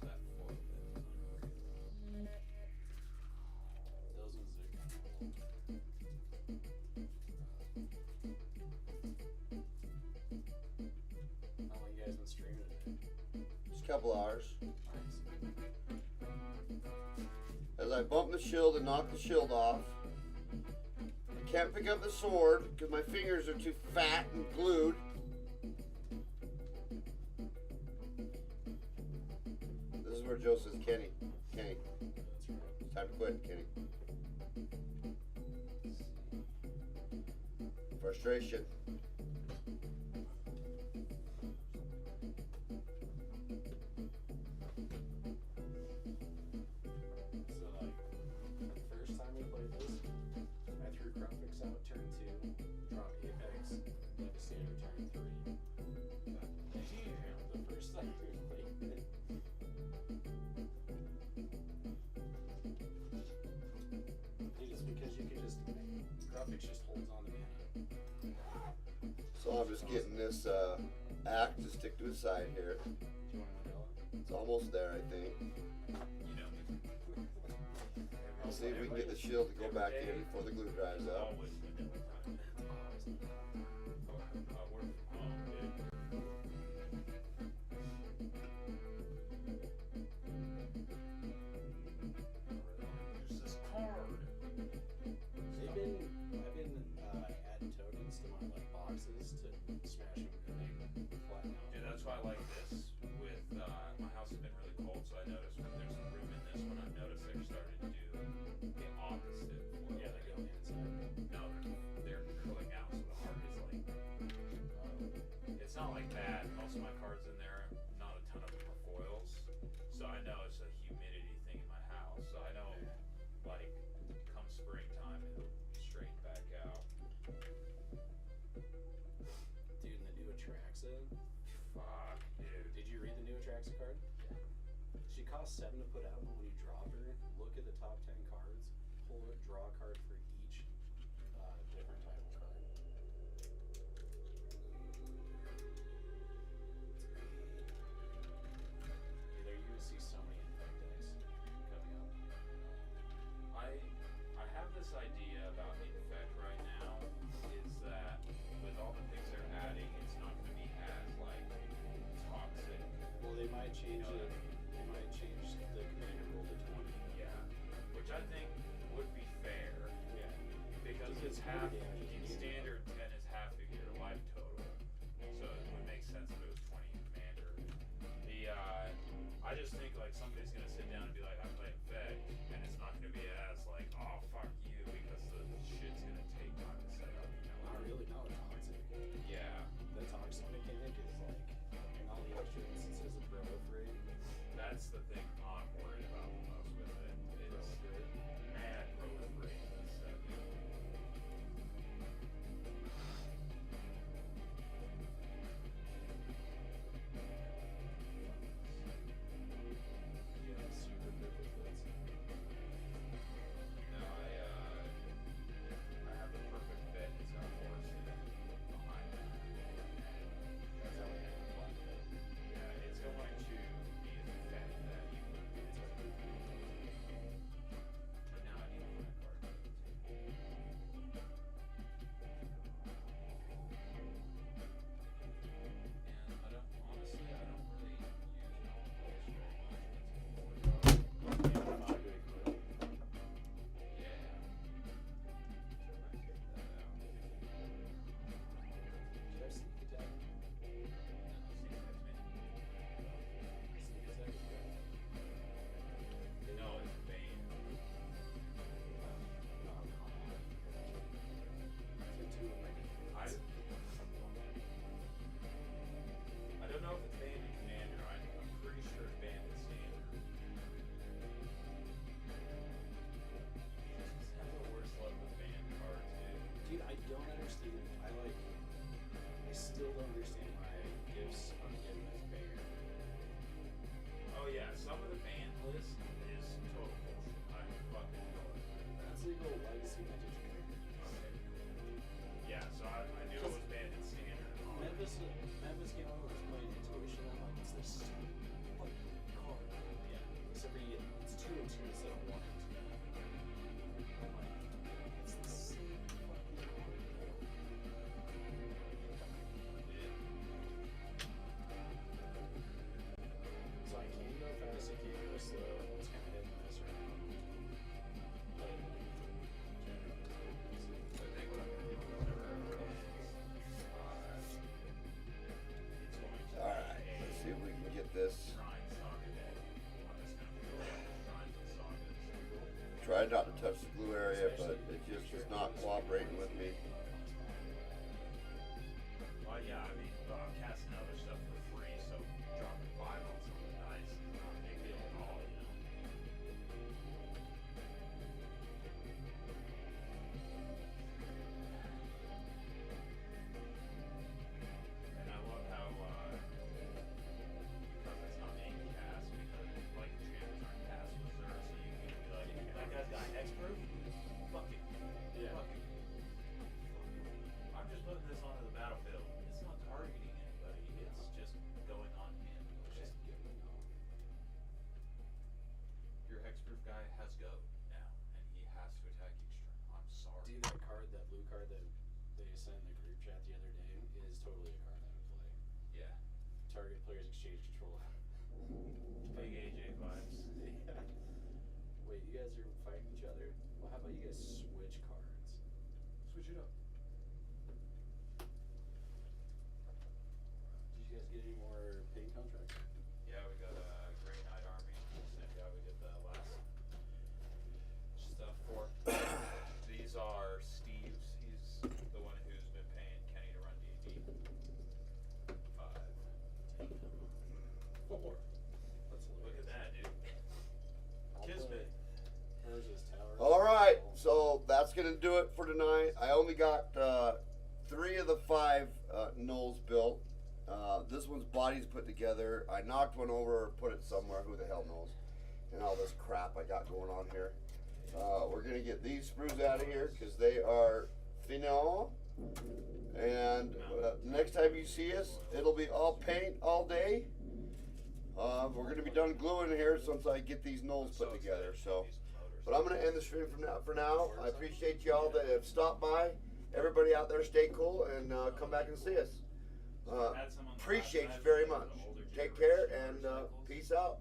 [SPEAKER 2] That foil bit is unreal.
[SPEAKER 5] Those ones are kind of cool. How long you guys been streaming today?
[SPEAKER 1] Just a couple hours.
[SPEAKER 5] Nice.
[SPEAKER 1] As I bump the shield and knock the shield off, I can't pick up the sword because my fingers are too fat and glued. This is where Joe says, Kenny,
[SPEAKER 5] That's right.
[SPEAKER 1] it's time to quit, Kenny. Frustration.
[SPEAKER 5] So like, the first time we played this, I threw Crumpix out turn 2, dropped Apex, Devastator turn 3. The first time we played it. Dude, it's because you can just, Crumpix just holds on to mana.
[SPEAKER 1] So I'm just getting this axe to stick to his side here.
[SPEAKER 5] Do you want to know?
[SPEAKER 1] It's almost there, I think.
[SPEAKER 2] You know me.
[SPEAKER 1] We'll see if we can get the shield to go back in before the glue dries out.
[SPEAKER 2] Always vanilla time. Work from home, dude. There's this card.
[SPEAKER 5] I've been adding tokens to my like boxes to smash them and make them flatten out.
[SPEAKER 2] Dude, that's why I like this. With my house has been really cold, so I noticed when there's some room in this one, I've noticed they're starting to do the opposite.
[SPEAKER 5] Yeah, they go inside.
[SPEAKER 2] No, they're curling out, so the heart is like. It's not like bad. Most of my cards in there, not a ton of them are foils, so I know it's a humidity thing in my house. So I know, like, come springtime, it'll straighten back out.
[SPEAKER 5] Dude, and the new Atraxa.
[SPEAKER 2] Fuck, dude.
[SPEAKER 5] Did you read the new Atraxa card? She costs 7 to put out, but when you drop her, look at the top 10 cards, pull it, draw a card for each different type of card. Either you will see so many infect decks coming up.
[SPEAKER 2] I have this idea about infect right now is that with all the things they're adding, it's not going to be as like toxic.
[SPEAKER 5] Well, they might change it. They might change the commander rule to 20.
[SPEAKER 2] Yeah, which I think would be fair
[SPEAKER 5] Yeah.
[SPEAKER 2] because
[SPEAKER 5] Because
[SPEAKER 2] it's half.
[SPEAKER 5] damage
[SPEAKER 2] In
[SPEAKER 5] is
[SPEAKER 2] standard, 10 is half of your life total, so it would make sense if it was 20 in commander. I just think like somebody's gonna sit down and be like, I play infect, and it's not gonna be as like, oh fuck you, because the shit's gonna take time to set up. You know?
[SPEAKER 5] Not really, no, toxic.
[SPEAKER 2] Yeah.
[SPEAKER 5] The toxic mechanic is like all the extra instances of proliferate.
[SPEAKER 2] That's the thing I'm worried about the most with it. Is mad proliferate in this set.
[SPEAKER 5] You have super
[SPEAKER 1] tried not to touch the glue area, but it just is not cooperating with me.
[SPEAKER 2] Well, yeah, I mean, I'm casting other stuff for free, so dropping 5 on something nice is not a big deal at all, you know. And I love how, because it's not main cast, because like champions aren't cast with Xur, so you can be like, that guy's got X-proof? Fuck it.
[SPEAKER 5] Yeah.
[SPEAKER 2] Fuck it. I'm just putting this onto the battlefield. It's not targeting anybody, it's just going on him.
[SPEAKER 5] Just giving it off.
[SPEAKER 2] Your hexproof guy has go now, and he has to attack extreme. I'm sorry.
[SPEAKER 5] Dude, that card, that blue card that they sent in the group chat the other day is totally a card I would play.
[SPEAKER 2] Yeah.
[SPEAKER 5] Target players exchange control.
[SPEAKER 2] Big AJ vibes.
[SPEAKER 5] Yeah. Wait, you guys are fighting each other? Well, how about you guys switch cards?
[SPEAKER 2] Switch it up.
[SPEAKER 5] Did you guys get any more paint contracts?
[SPEAKER 2] Yeah, we got a Grey Knight army. Same guy we did the last stuff for. These are Steve's. He's the one who's been paying Kenny to run D&D. 5.
[SPEAKER 5] 4. That's hilarious.
[SPEAKER 2] Look at that, dude.
[SPEAKER 5] I'll
[SPEAKER 2] Kismet.
[SPEAKER 5] play Urza's Tower.
[SPEAKER 1] All right, so that's gonna do it for tonight. I only got 3 of the 5 nulls built. This one's body's put together. I knocked one over, put it somewhere. Who the hell knows? And all this crap I got going on here. We're gonna get these sprues out of here because they are final. And next time you see us, it'll be all paint all day. We're gonna be done gluing here since I get these nulls put together. So, but I'm gonna end the stream for now. I appreciate y'all that have stopped by. Everybody out there, stay cool and come back and see us. Appreciate you very much. Take care and peace out.